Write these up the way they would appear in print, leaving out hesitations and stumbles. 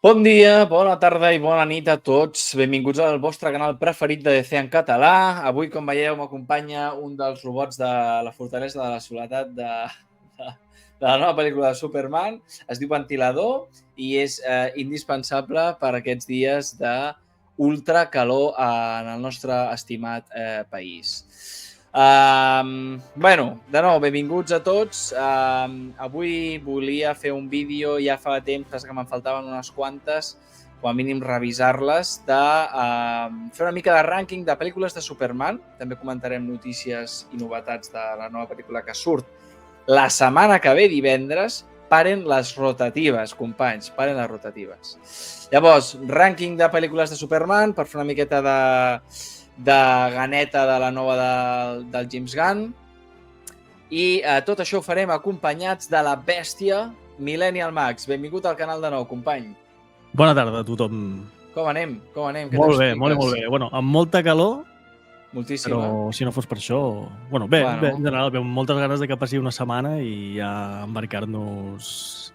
Bon dia, bona tarda i bona nit a tots. Benvinguts al vostre canal preferit de DC en català. Avui, com veieu, m'acompanya un dels robots de la Fortalesa de la Soledat de la nova pel·lícula de Superman. Es diu Ventilador i és indispensable per aquests dies d'ultra calor en el nostre estimat país. De nou, benvinguts a tots. Avui volia fer un vídeo, ja fa temps que me'n faltaven unes quantes, com a mínim revisar-les, de fer una mica de rànquing de pel·lícules de Superman. També comentarem notícies i novetats de la nova pel·lícula que surt la setmana que ve, divendres. Paren les rotatives, companys, paren les rotatives. Llavors, rànquing de pel·lícules de Superman, per fer una miqueta de ganeta de la nova del James Gunn. I tot això ho farem acompanyats de la bèstia Millennial Max. Benvingut al canal de nou, company. Bona tarda a tothom. Com anem? Molt bé, molt bé. Bueno, amb molta calor, moltíssima. Però si no fos per això... Bé, en general, amb moltes ganes de que passi una setmana i ja embarcar-nos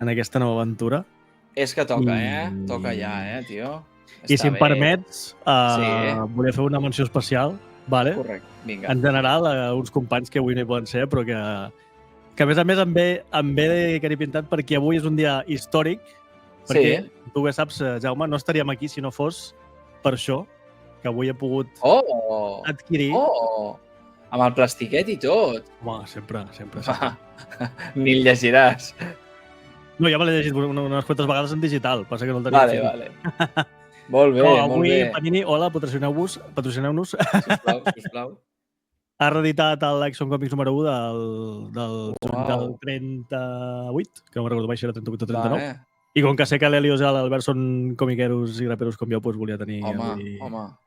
en aquesta nova aventura. És que toca, Toca ja, tio. I si em permets, volia fer una menció especial, vale? Correcte, vinga. En general, a uns companys que avui no hi poden ser, però que a més em ve que n'he pintat perquè avui és un dia històric, perquè tu bé saps, Jaume, no estaríem aquí si no fos per això, que avui he pogut adquirir. Amb el plastiquet i tot. Home, sempre. Ni el llegiràs. No, ja me l'he llegit unes quantes vegades en digital, passa que no el tenia. Vale. Molt bé, molt bé. Avui, Panini, hola, patrocineu-nos. Sisplau. Ha reeditat l'Action Comics número 1 del 38, que no me'n recordo mai si era 38 o 39. I com que sé que l'Helios i l'Albert són comiqueros i graperos com jo, doncs volia tenir...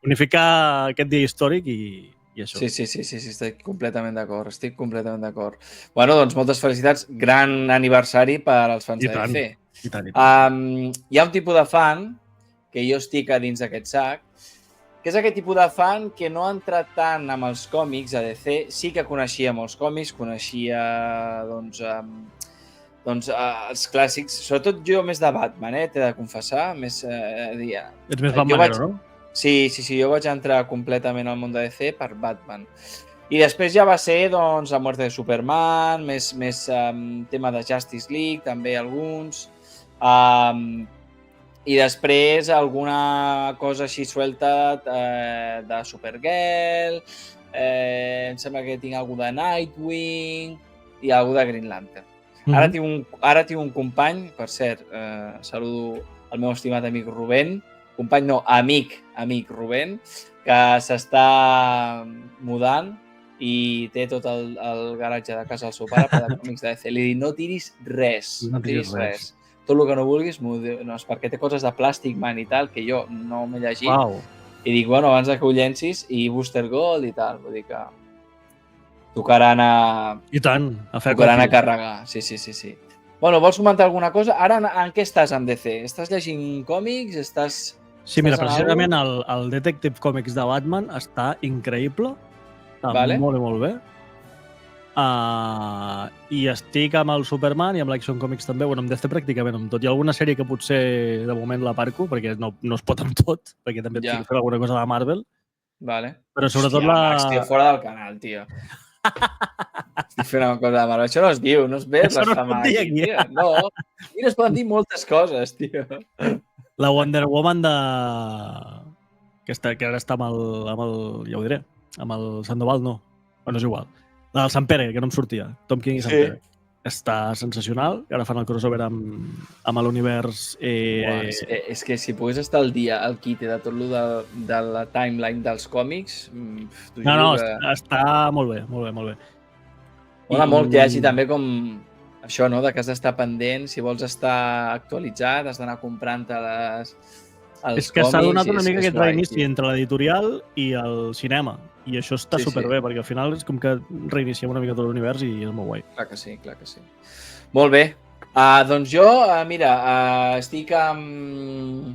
unificar aquest dia històric i això. Sí, estic completament d'acord. Bueno, doncs moltes felicitats. Gran aniversari per als fans de DC. I tant. Hi ha un tipus de fan que jo estic a dins d'aquest sac, que és aquest tipus de fan que no ha entrat tant amb els còmics a DC. Sí que coneixia molts còmics, coneixia els clàssics, sobretot jo més de Batman, t'he de confessar. Ets més Batmanero, no? Sí, jo vaig entrar completament al món de DC per Batman. I després ja va ser, la mort de Superman, més tema de Justice League, també alguns. I després alguna cosa així suelta de Supergirl, em sembla que tinc alguna de Nightwing i alguna de Green Lantern. Ara tinc un company, per cert, saludo el meu estimat amic Rubén, company no, amic Rubén, que s'està mudant i té tot el garatge de casa del seu pare per a còmics de DC. Li dic, no tiris res. Tot el que no vulguis, perquè té coses de Plastic Man i tal, que jo no m'he llegit. I dic, bueno, abans que ho llencis, i Booster Gold i tal, vull dir que tocarà anar... I tant, tocarà anar a carregar, sí. Bueno, vols comentar alguna cosa? Ara en què estàs amb DC? Estàs llegint còmics? Sí, mira, precisament el Detective Comics de Batman està increïble, està molt bé. I estic amb el Superman i amb l'Action Comics també, amb DC pràcticament amb tot. Hi ha alguna sèrie que potser de moment l'aparco, perquè no es pot amb tot, perquè també estic fent alguna cosa de Marvel. Però sobretot Max, tio, fora del canal, tio. Estic fent una cosa de Marvel. Això no es diu, no es ve. Això no es pot dir aquí. No, mira, es poden dir moltes coses, tio. La Wonder Woman que ara està amb el... ja ho diré, amb el Sandoval, no. Bueno, és igual. La del Sant Pere, que no em sortia. Tom King i Sant Pere. Està sensacional. Ara fan el crossover amb l'univers... És que si pogués estar al dia al quite de tot lo de la timeline dels còmics... està molt bé. Mola molt que hi hagi també com això, no? De que has d'estar pendent, si vols estar actualitzat, has d'anar comprant-te els còmics. És que s'ha donat una mica aquest reinici entre l'editorial i el cinema. I això està superbé, perquè al final és com que reiniciem una mica tot l'univers i és molt guai. Clar que sí. Molt bé. Doncs jo, mira, estic amb...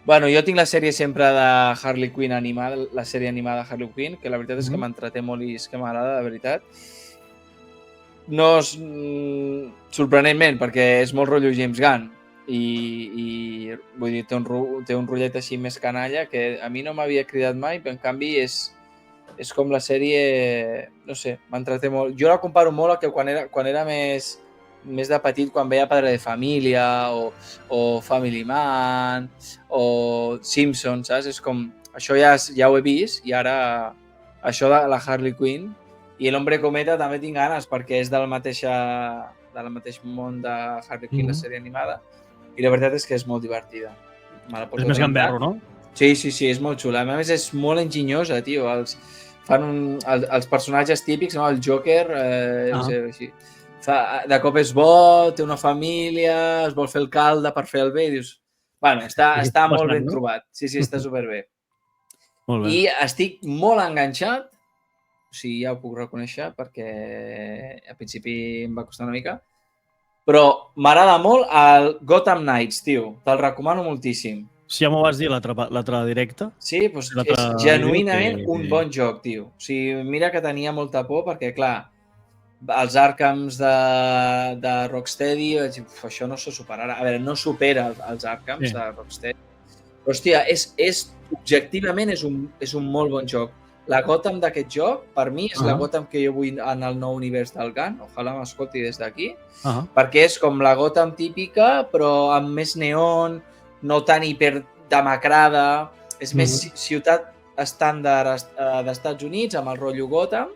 Bueno, jo tinc la sèrie sempre de Harley Quinn animada, la sèrie animada de Harley Quinn, que la veritat és que m'entreté molt i és que m'agrada, de veritat. No és sorprenentment, perquè és molt rotllo James Gunn. i vull dir, té un rotllet així més canalla que a mi no m'havia cridat mai, però en canvi és com la sèrie, no sé, m'entreté molt. Jo la comparo molt a que quan era més de petit, quan veia Padre de Família o Family Man o Simpsons, saps? És com, això ja ho he vist i ara això de la Harley Quinn i l'Hombre Cometa també tinc ganes perquè és del mateix món de Harley Quinn, la sèrie animada, i la veritat és que és molt divertida. És més gamberro, no? Sí, és molt xula. A més, és molt enginyosa, tio. Els personatges típics, no? El Joker, així. De cop és bo, té una família, es vol fer alcalde per fer el bé, i dius... Bueno, està molt ben trobat. Sí, està superbé. Molt bé. I estic molt enganxat, o sigui, ja ho puc reconèixer, perquè al principi em va costar una mica, però m'agrada molt el Gotham Knights, tio. Te'l recomano moltíssim. Si ja m'ho vas dir l'altre directe. Sí, doncs és genuïnament un bon joc, tio. O sigui, mira que tenia molta por perquè, clar, els Arkhams de Rocksteady, això no se superarà. A veure, no supera els Arkhams de Rocksteady. Però, hòstia, objectivament és un molt bon joc. La Gotham d'aquest joc, per mi, és la Gotham que jo vull en el nou univers del GAN. Ojalà m'escolti des d'aquí. Perquè és com la Gotham típica, però amb més neon, no tan hiperdemacrada. És més ciutat estàndard d'Estats Units, amb el rotllo Gotham.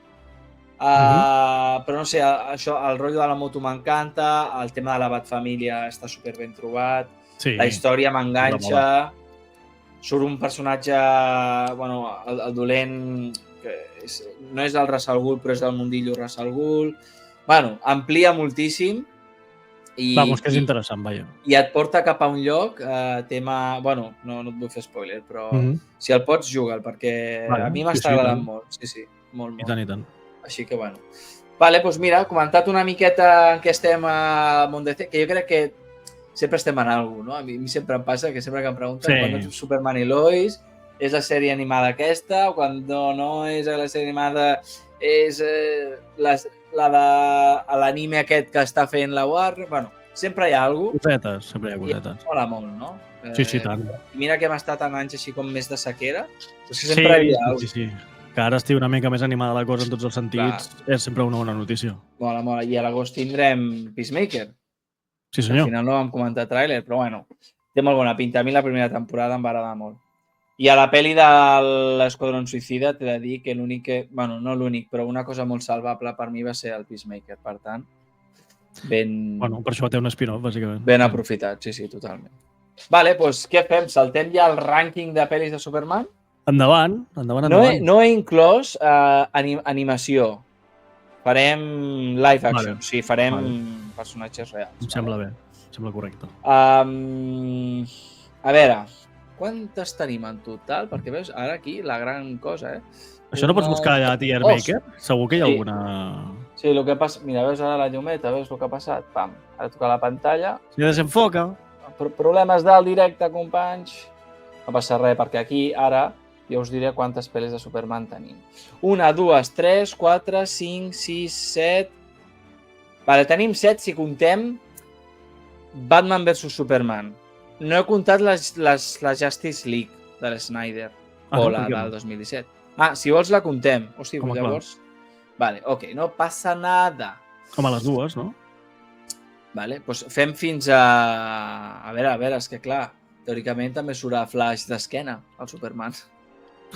Però no sé, això, el rotllo de la moto m'encanta, el tema de la Batfamília està super ben trobat, la història m'enganxa, surt un personatge, bueno, el dolent, que no és el Ra's al Ghul, però és del mundillo Ra's al Ghul. Bueno, amplia moltíssim. Vamos, que és interessant, vaja. I et porta cap a un lloc, tema... Bueno, no et vull fer spoiler, però si el pots, juga'l, perquè a mi m'està agradant molt. Sí, molt. I tant. Així que, bueno. Vale, doncs mira, comentat una miqueta en què estem a món DC, que jo crec que sempre estem en alguna cosa, no? A mi sempre em passa que sempre que em pregunten quan és Superman i Lois, és la sèrie animada aquesta, o quan no és la sèrie animada és la de l'anime aquest que està fent la Warner. Bueno, sempre hi ha alguna cosa. Sempre hi ha cosetes. I mola molt, no? Sí, tant. Mira que hem estat en anys així com més de sequera, però sempre hi ha alguna cosa. Sí. Que ara estigui una mica més animada la cosa en tots els sentits, és sempre una bona notícia. Mola. I a l'agost tindrem Peacemaker. Sí, senyor. Al final no vam comentar tràiler, però bueno, té molt bona pinta. A mi la primera temporada em va agradar molt. I a la pel·li de l'Esquadrón Suïcida t'he de dir que l'únic que... Bueno, no l'únic, però una cosa molt salvable per mi va ser el Peacemaker. Per tant, Bueno, per això té un spin-off, bàsicament. Ben aprofitat, sí, totalment. Vale, doncs què fem? Saltem ja el rànquing de pel·lis de Superman? Endavant. No he inclòs animació. Farem live action. Sí, farem personatges reals. Em sembla bé. Em sembla correcte. A veure, quantes tenim en total? Perquè veus, ara aquí la gran cosa, Això no pots buscar allà a Tier Maker? Segur que hi ha alguna... Sí, el que passa... Mira, veus ara la llumeta, veus el que ha passat? Pam, ara toca la pantalla. Si desenfoca. Problemes del directe, companys. No passa res, perquè aquí ara jo us diré quantes pel·lis de Superman tenim. 1, 2, 3, 4, 5, 6, 7... Vale, tenim 7 si contem Batman vs Superman. No he comptat la Justice League de l'Snyder o la del 2017. Si vols la contem. Hosti, llavors... Vale, ok, no passa nada. Com a les dues, no? Vale, doncs fem fins a... A veure, és que clar, teòricament també surt a Flash d'esquena, el Superman.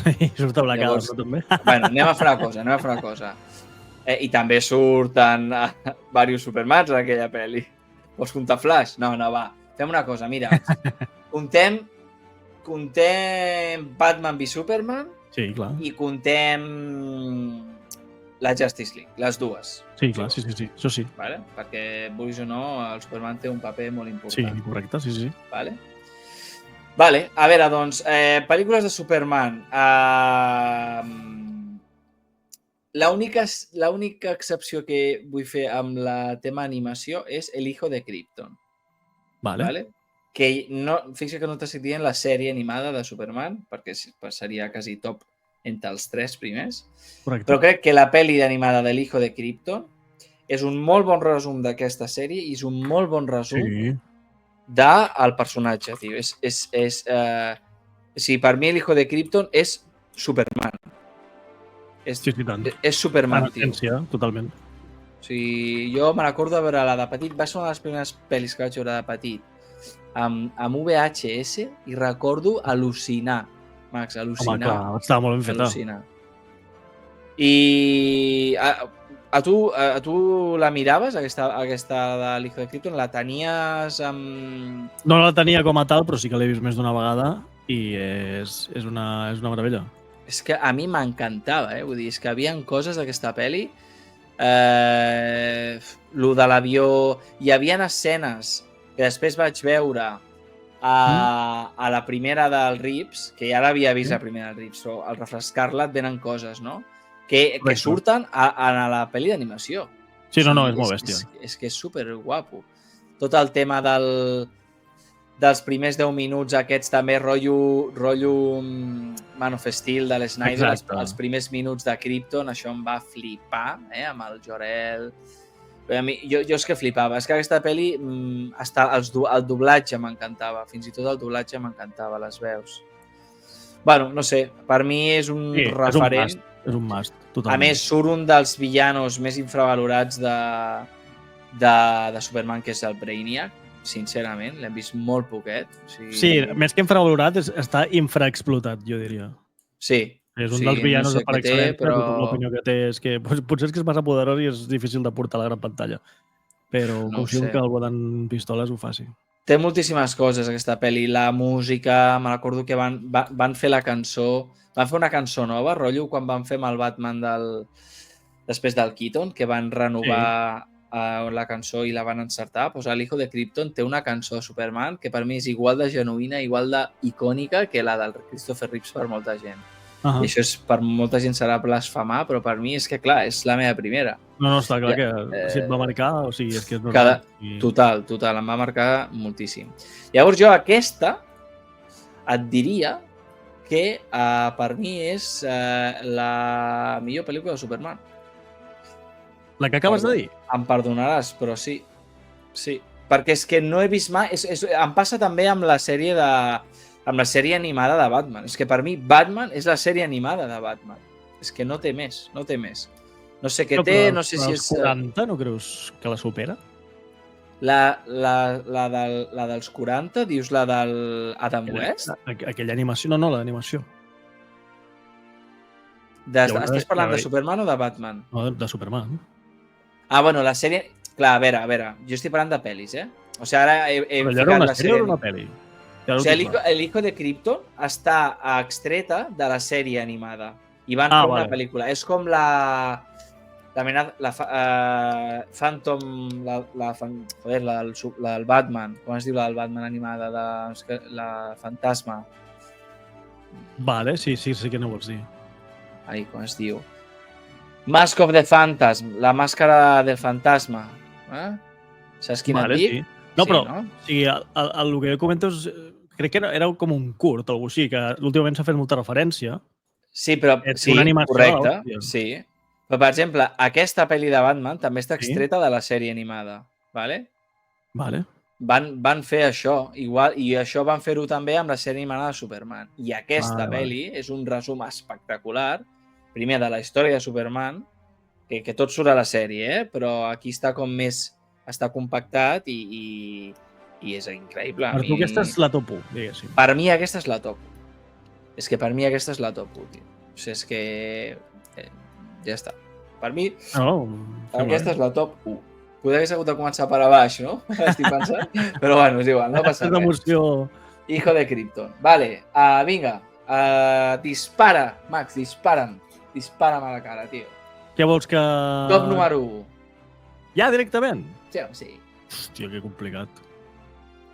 I surt a Black Adam, no, també? Bueno, anem a fer una cosa. I també surten diversos Supermans en aquella pel·li. Vols comptar Flash? No, va. Fem una cosa, mira. Contem Batman v Superman. Sí, clar. I contem la Justice League, les dues. Sí, clar, sí, això sí. Vale? Perquè, vulguis o no, el Superman té un paper molt important. Sí, correcte, sí. Vale, a veure, doncs, pel·lícules de Superman. L'única excepció que vull fer amb la tema animació és El hijo de Krypton. Vale? Que no, fixa que no t'estic dient la sèrie animada de Superman, perquè seria quasi top entre els 3 primers. Correcte. Però crec que la pel·li animada de l'Hijo de Krypton és un molt bon resum d'aquesta sèrie i és un molt bon resum del personatge, tio. O sigui, per mi l'Hijo de Krypton és Superman. Sí, tant. És Superman, tio. Totalment. O sigui, jo me recordo de veure-la de petit. Va ser una de les primeres pel·lis que vaig veure de petit amb VHS i recordo al·lucinar. Max, al·lucinar. Home, clar, estava molt ben feta. Al·lucinar. I a tu la miraves, aquesta de l'Hijo de Krypton? La tenies amb... No la tenia com a tal, però sí que l'he vist més d'una vegada i és una meravella. És que a mi m'encantava, Vull dir, és que hi havia coses d'aquesta pel·li. Lo de l'avió... Hi havia escenes que després vaig veure a la primera del Rips, que ja l'havia vist la primera del Rips, però al refrescar-la et venen coses, no? Que surten a la pel·li d'animació. Sí, no, és molt bèstia. És que és superguapo. Tot el tema dels primers 10 minuts aquests també, rotllo Man of Steel de l'Snyder, els primers minuts de Krypton, això em va flipar, amb el Jor-El. Jo és que flipava. És que aquesta pel·li, el doblatge m'encantava. Fins i tot el doblatge m'encantava, les veus. Bueno, no sé, per mi és un referent. És un must, totalment. A més, surt un dels villanos més infravalorats de Superman, que és el Brainiac. Sincerament, l'hem vist molt poquet. Sí, més que infravalorat, està infraexplotat, jo diria. Sí. És un dels villanos per excel·lència, però l'opinió que té és que potser és que és massa poderós i és difícil de portar a la gran pantalla. Però confio que el Botan Pistoles ho faci. Té moltíssimes coses, aquesta pel·li. La música, me recordo que van fer la cançó... Van fer una cançó nova, rotllo, quan van fer amb el Batman després del Keaton, que van renovar la cançó i la van encertar. Pues l'Hijo de Krypton té una cançó de Superman que per mi és igual de genuïna, igual d'icònica que la del Christopher Reeves per molta gent. I això per molta gent serà blasfemar, però per mi és que, clar, és la meva primera. No, està clar que si et va marcar, o sigui, és que és normal. Total, em va marcar moltíssim. Llavors jo aquesta et diria que per mi és la millor pel·lícula de Superman. La que acabes de dir? Em perdonaràs, però sí. Sí, perquè és que no he vist mai... Em passa també amb la sèrie animada de Batman. És que per mi Batman és la sèrie animada de Batman. És que no té més, no té més. No sé què té, no sé si és... Els 40 no creus que la supera? La dels 40, dius la del Adam West? Aquella animació, no, l'animació. Estàs parlant de Superman o de Batman? No, de Superman. Bueno, la sèrie... Clar, a veure, jo estic parlant de pel·lis, O sigui, ara he Però allò era una sèrie o una pel·li? O sigui, l'Hijo de Krypton està extreta de la sèrie animada i van fer una pel·lícula. És com la Phantom, la del Batman, com es diu la del Batman animada, la Fantasma. Vale, sí que no vols dir. Ai, com es diu? Mask of the Phantasm, la màscara del fantasma. Saps quin et dic? Sí. No, però o sigui, el que comento és... Crec que era com un curt o alguna cosa així, que últimament s'ha fet molta referència. Sí, però sí, correcte. Sí. Però, per exemple, aquesta pel·li de Batman també està extreta de la sèrie animada. Vale? Van fer això, igual, i això van fer-ho també amb la sèrie animada de Superman. I aquesta pel·li és un resum espectacular, primer de la història de Superman, que tot surt a la sèrie, però aquí està com més... Està compactat i és increïble. Per tu aquesta és la top 1, diguéssim. Per mi aquesta és la top 1. És que per mi aquesta és la top 1, tio. O sigui, és que... ja està. Per mi, aquesta és la top 1. Potser hagués hagut de començar per a baix, no? Estic pensant. Però bueno, és igual, no passa res. Hijo de Krypton. Vale, vinga. Dispara, Max, dispara'm. Dispara'm a la cara, tio. Què vols que... Top número 1. Ja, directament? Sí. Hòstia, que complicat.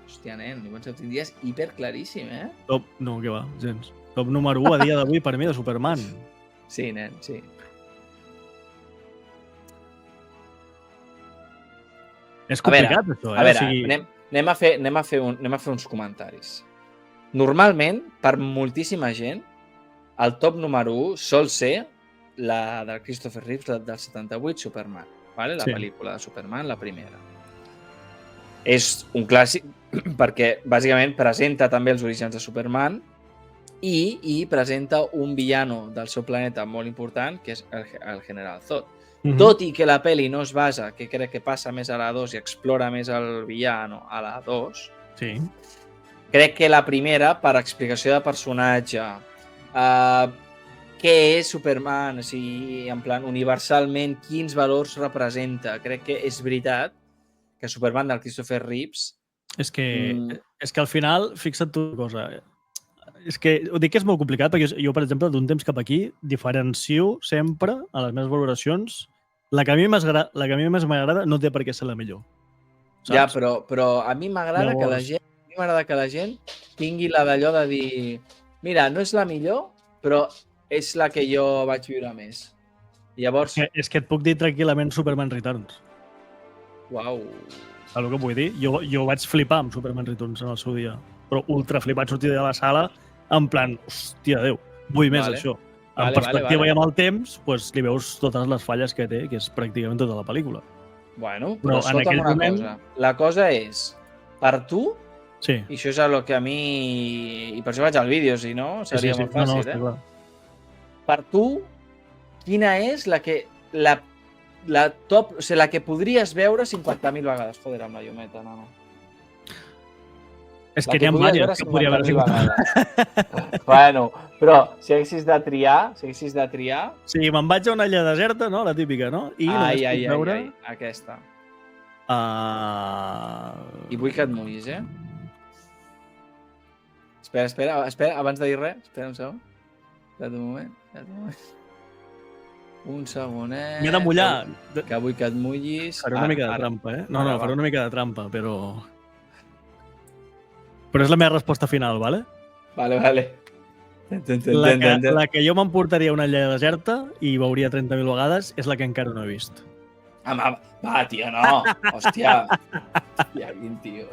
Hòstia, nen, ho tindries hiperclaríssim, Top, no, què va, gens. Top número 1 a dia d'avui per mi de Superman. Sí, nen, sí. És complicat, això, A veure, anem a fer uns comentaris. Normalment, per moltíssima gent, el top número 1 sol ser la de Christopher Reeves, la del 78, Superman. Vale? La pel·lícula de Superman, la primera. És un clàssic, perquè bàsicament presenta també els orígens de Superman i presenta un villano del seu planeta molt important, que és el General Zod. Tot i que la pel·li no es basa, que crec que passa més a la 2 i explora més el villano a la 2, sí. Crec que la primera, per explicació de personatge, què és Superman, o sigui, en plan, universalment, quins valors representa, crec que és veritat que Superman del Christopher Reeves... És que al final, fixa't tu una cosa, és que ho dic que és molt complicat perquè jo, per exemple, d'un temps cap aquí diferencio sempre a les meves valoracions la que a mi més m'agrada no té per què ser la millor. Saps? Ja, però a mi m'agrada que la gent tingui la d'allò de dir mira, no és la millor, però és la que jo vaig viure més. Llavors... És que et puc dir tranquil·lament Superman Returns. Uau. Saps el que vull dir? Jo vaig flipar amb Superman Returns en el seu dia, però ultra flipat, sortir de la sala en plan, hòstia, Déu, vull més això. En perspectiva i amb el temps, doncs li veus totes les falles que té, que és pràcticament tota la pel·lícula. Bueno, però escolta'm una cosa. La cosa és, per tu, sí. I això és el que a mi... I per això vaig al vídeo, si no, seria molt fàcil, clar. Per tu, quina és la que... La top... O sigui, la que podries veure 50.000 vegades. Joder, amb la llumeta, no. És que n'hi ha diverses que podria veure 50.000. Bueno, però si haguessis de triar... Sí, me'n vaig a una illa deserta, no? La típica, no? I ai, aquesta. I vull que et mullis, Espera, abans de dir res, espera un segon. Espera't un moment. Un segonet. M'he de mullar. Que vull que et mullis. Faré una mica de trampa, No, faré una mica de trampa, però... Però és la meva resposta final, vale? Vale. La que jo m'emportaria a una illa deserta i veuria 30.000 vegades és la que encara no he vist. Va, tio, no. Hòstia, quin tio,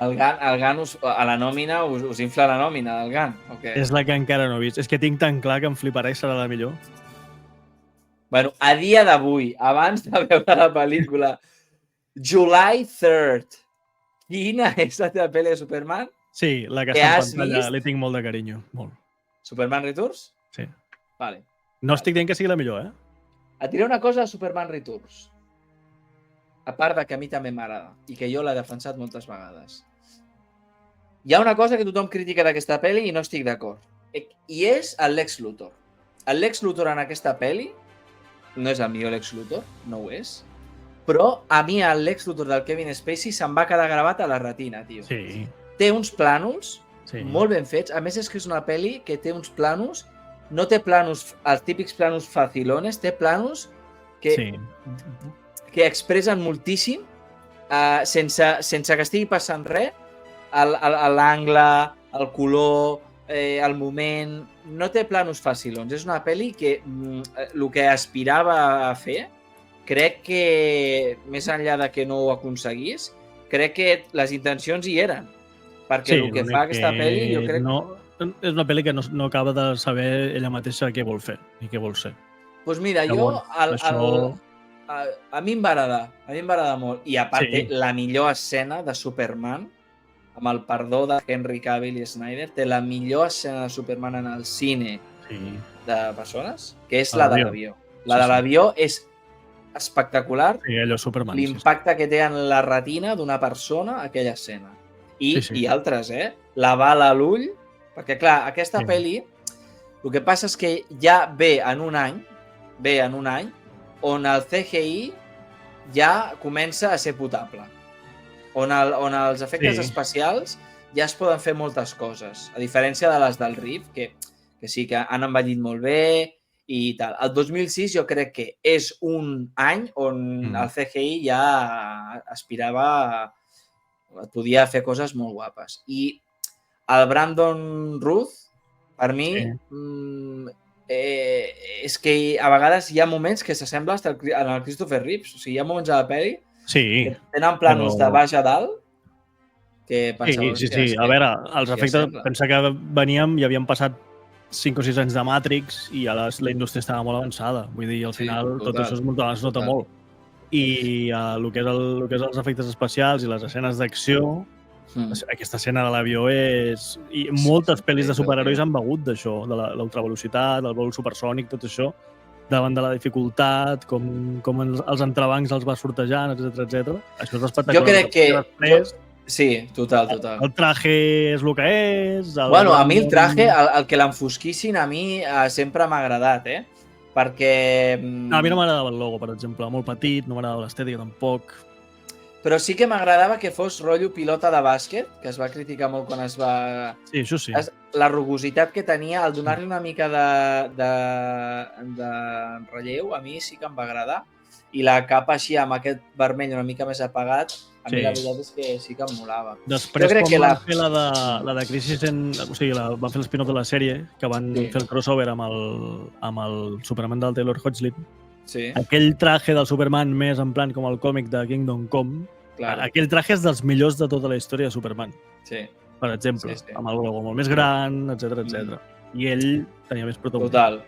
El GAN a la nòmina us infla la nòmina del GAN, o què? És la que encara no he vist. És que tinc tan clar que em fliparà i serà la millor. Bueno, a dia d'avui, abans de veure la pel·lícula, July 3rd, quina és la teva pel·li de Superman? Sí, la que està en pantalla, li tinc molt de carinyo, molt. Superman Returns? Sí. Vale. No estic dient que sigui la millor, Et diré una cosa de Superman Returns. A part de que a mi també m'agrada i que jo l'he defensat moltes vegades. Hi ha una cosa que tothom critica d'aquesta pel·li i no estic d'acord. I és el Lex Luthor. El Lex Luthor en aquesta pel·li no és el millor Lex Luthor, no ho és, però a mi el Lex Luthor del Kevin Spacey se'm va quedar gravat a la retina, tio. Sí. Té uns plànols molt ben fets. A més, és que és una pel·li que té uns plànols, no té plànols, els típics plànols facilones, té plànols que expressen moltíssim sense que estigui passant res, l'angle, el color, el moment... No té plànols facilons. És una pel·li que el que aspirava a fer, crec que, més enllà de que no ho aconseguís, crec que les intencions hi eren. Perquè el que fa aquesta pel·li, jo crec... És una pel·li que no acaba de saber ella mateixa què vol fer i què vol ser. Doncs mira, a mi em va agradar molt. I a part, la millor escena de Superman, amb el perdó de Henry Cavill i Snyder, té la millor escena de Superman en el cine de persones, que és la de l'avió. La de l'avió és espectacular. Sí, allò Superman. L'impacte que té en la retina d'una persona aquella escena. I altres, La bala a l'ull, perquè clar, aquesta pel·li, el que passa és que ja ve en un any on el CGI ja comença a ser potable. On els efectes especials ja es poden fer moltes coses, a diferència de les del Reeve, que sí que han envellit molt bé i tal. El 2006 jo crec que és un any on el CGI ja aspirava podia fer coses molt guapes. I el Brandon Routh, per mi, és que a vegades hi ha moments que s'assembla en el Christopher Reeves. O sigui, hi ha moments a la pel·li que tenen plànols de baix a dalt que pensaven... Sí. A veure, els efectes... Pensa que veníem i havíem passat 5 o 6 anys de Matrix i la indústria estava molt avançada. Vull dir, al final tot això es nota molt. i el que és els efectes especials i les escenes d'acció, aquesta escena de l'avió és... I moltes pel·lis de superherois han begut d'això, de l'ultravelocitat, del vol supersònic, tot això, davant de la dificultat, com els entrebancs els va sortejant, etc. Això és espectacular. Jo crec que... Sí, total. El traje és el que és... Bueno, a mi el traje, el que l'enfosquissin, a mi sempre m'ha agradat, perquè... A mi no m'agradava el logo, per exemple, molt petit, no m'agradava l'estètica tampoc. Però sí que m'agradava que fos rotllo pilota de bàsquet, que es va criticar molt quan es va... Sí, això sí. La rugositat que tenia, al donar-li una mica de relleu, a mi sí que em va agradar. I la capa així, amb aquest vermell una mica més apagat, a mi la veritat és que sí que em molava. Després, quan van fer la de Crisis o sigui, van fer l'espin-off de la sèrie, que van fer el crossover amb el Superman del Taylor Hoechlin, aquell traje del Superman més en plan com el còmic de Kingdom Come, aquell traje és dels millors de tota la història de Superman. Per exemple, amb el logo molt més gran, etc. I ell tenia més protagonisme. Total.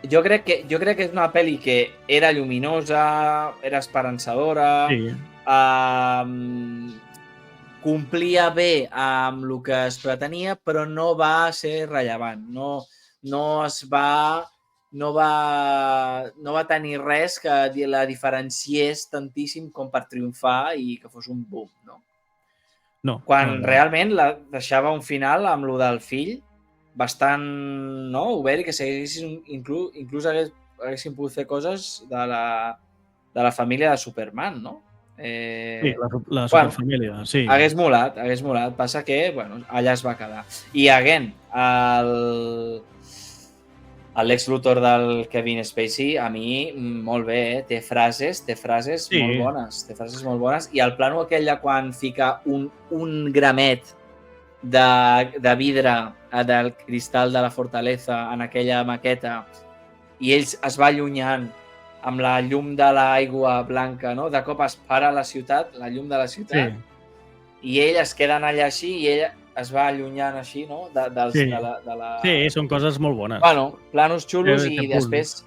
Jo crec que és una pel·li que era lluminosa, era esperançadora, complia bé amb el que es pretenia, però no va ser rellevant. No va tenir res que la diferenciés tantíssim com per triomfar i que fos un boom, no? Quan realment la deixava un final amb lo del fill bastant obert i que s'haguessin inclús haguessin pogut fer coses de la família de Superman, no? Sí, la superfamília, sí. Hagués molat. Passa que, allà es va quedar. I, again, Lex Luthor del Kevin Spacey, a mi, molt bé, té frases molt bones. I el plano aquell de quan fica un gramet de vidre del cristal de la fortaleza en aquella maqueta i ell es va allunyant amb la llum de l'aigua blanca, no? De cop es para la llum de la ciutat, i ell es queda allà així i ell es va allunyant així, no? Sí, són coses molt bones. Bueno, planos xulos i després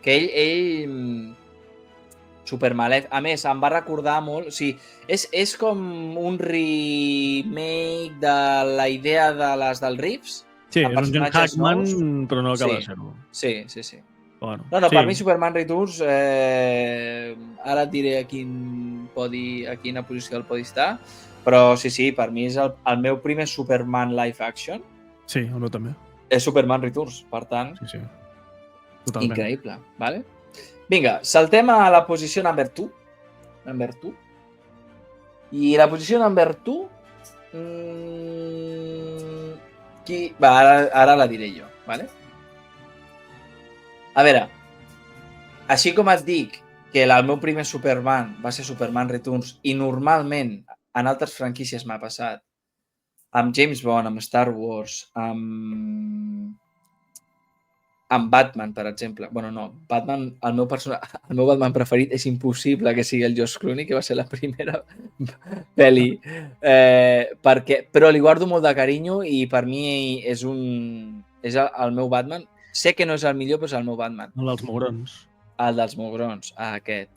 que ell supermalet. A més, em va recordar molt... O sigui, és com un remake de la idea de les del Reeves. Sí, és un John Hackman, però no acaba de ser-ho. Sí. Bueno, per mi Superman Returns, ara et diré a quina posició del podi estar, però sí, per mi és el meu primer Superman live action. Sí, el meu també. És Superman Returns, per tant. Sí. Totalment. Increïble, vale? Vinga, saltem a la posició number 2. I la posició number 2... Ara la diré jo, vale? A veure, així com et dic que el meu primer Superman va ser Superman Returns i normalment en altres franquícies m'ha passat amb James Bond, amb Star Wars, amb Batman, per exemple. Bueno, no, Batman, el meu Batman preferit és impossible que sigui el George Clooney, que va ser la primera pel·li. Però li guardo molt de carinyo i per mi és el meu Batman. Sé que no és el millor, però és el meu Batman. El dels Mogrons. El dels Mogrons, aquest.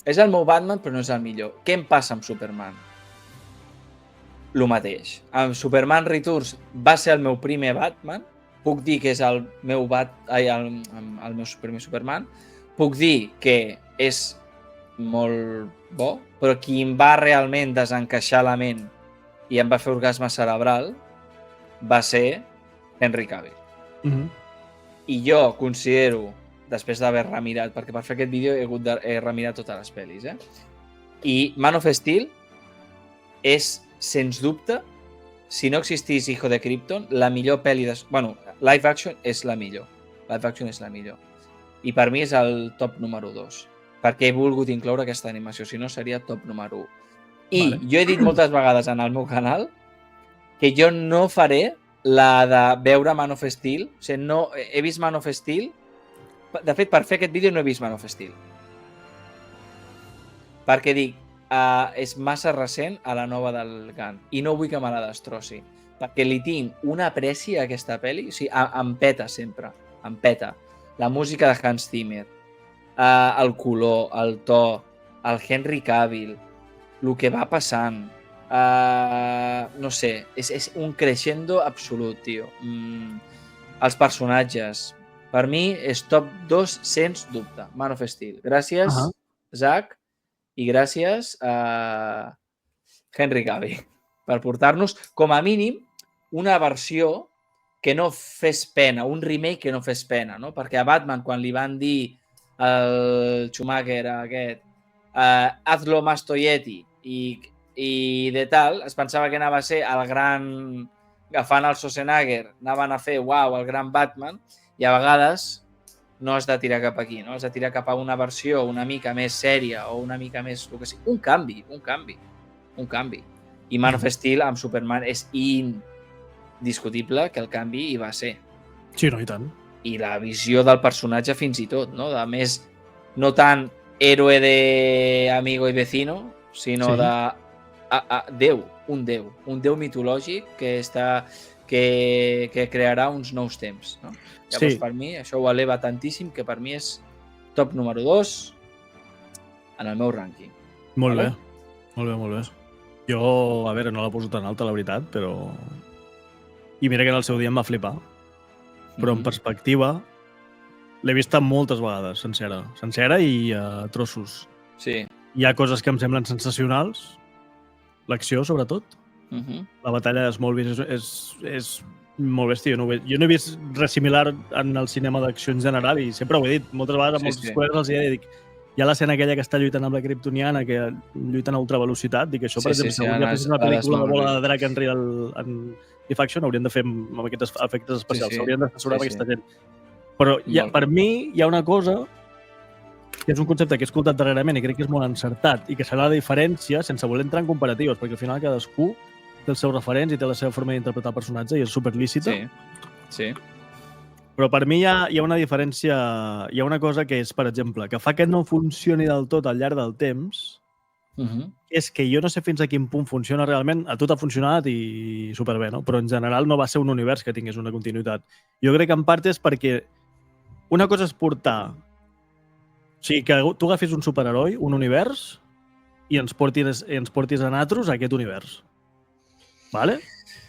És el meu Batman, però no és el millor. Què em passa amb Superman? Lo mateix. Amb Superman Returns va ser el meu primer Batman. Puc dir que és el meu primer Superman. Puc dir que és molt bo, però qui em va realment desencaixar la ment i em va fer orgasme cerebral va ser Henry Cavill. I jo considero, després d'haver remirat, perquè per fer aquest vídeo he remirat totes les pel·lis, i Man of Steel és, sens dubte, si no existís Hijo de Krypton, la millor pel·li live action és la millor. I per mi és el top número 2, perquè he volgut incloure aquesta animació, si no seria top número 1. I jo he dit moltes vegades en el meu canal que jo no faré la de veure Man of Steel. O sigui, no, he vist Man of Steel. De fet, per fer aquest vídeo no he vist Man of Steel. Perquè dic, és massa recent a la nova del Gunn i no vull que me la destrossi. Perquè li tinc una apreci a aquesta pel·li. O sigui, em peta sempre. Em peta. La música de Hans Zimmer. el color, el to, el Henry Cavill, el que va passant, no sé, és un crescendo absolut, tio. Els personatges, per mi és top 2 sens dubte, Man of Steel. Gràcies, Zack, i gràcies a Henry Cavill per portar-nos, com a mínim, una versió que no fes pena, un remake que no fes pena, no? Perquè a Batman, quan li van dir el Schumacher aquest, hazlo más Toyetti i de tal, es pensava que anava a ser el gran, agafant el Schwarzenegger, anaven a fer, uau, el gran Batman, i a vegades no has de tirar cap aquí, no? Has de tirar cap a una versió una mica més sèria o una mica més... Un canvi. I Man of Steel amb Superman és indiscutible que el canvi hi va ser. Sí, no, i tant. I la visió del personatge fins i tot, no? A més, no tant héroe de amigo i vecino, sinó de déu, un déu mitològic que crearà uns nous temps, no? Llavors, per mi, això ho eleva tantíssim que per mi és top número 2 en el meu rànquing. Molt bé. Molt bé. Jo, a veure, no la poso tan alta, la veritat, però... I mira que en el seu dia em va flipar. Però en perspectiva l'he vista moltes vegades, sencera i a trossos. Sí. Hi ha coses que em semblen sensacionals, l'acció, sobretot. La batalla de Smallville és molt bèstia. Jo no he vist res similar en el cinema d'acció en general i sempre ho he dit. Moltes vegades amb molts col·legues els he dit, hi ha l'escena aquella que està lluitant amb la Kryptoniana, que lluiten a ultravelocitat, dic això, per exemple, si algun dia fes una pel·lícula de bola de drac en live action, haurien de fer amb aquests efectes especials, s'haurien d'assessorar amb aquesta gent. Però per mi hi ha una cosa que és un concepte que he escoltat darrerament i crec que és molt encertat i que serà la diferència, sense voler entrar en comparatives, perquè al final cadascú té els seus referents i té la seva forma d'interpretar el personatge i és superlícita. Sí. Però per mi hi ha una diferència, hi ha una cosa que és, per exemple, que fa que no funcioni del tot al llarg del temps, és que jo no sé fins a quin punt funciona realment. A tu t'ha funcionat i superbé, no? Però en general no va ser un univers que tingués una continuïtat. Jo crec que en part és perquè una cosa és portar... O sigui, que tu agafis un superheroi, un univers, i ens portis a nosaltres a aquest univers. Vale?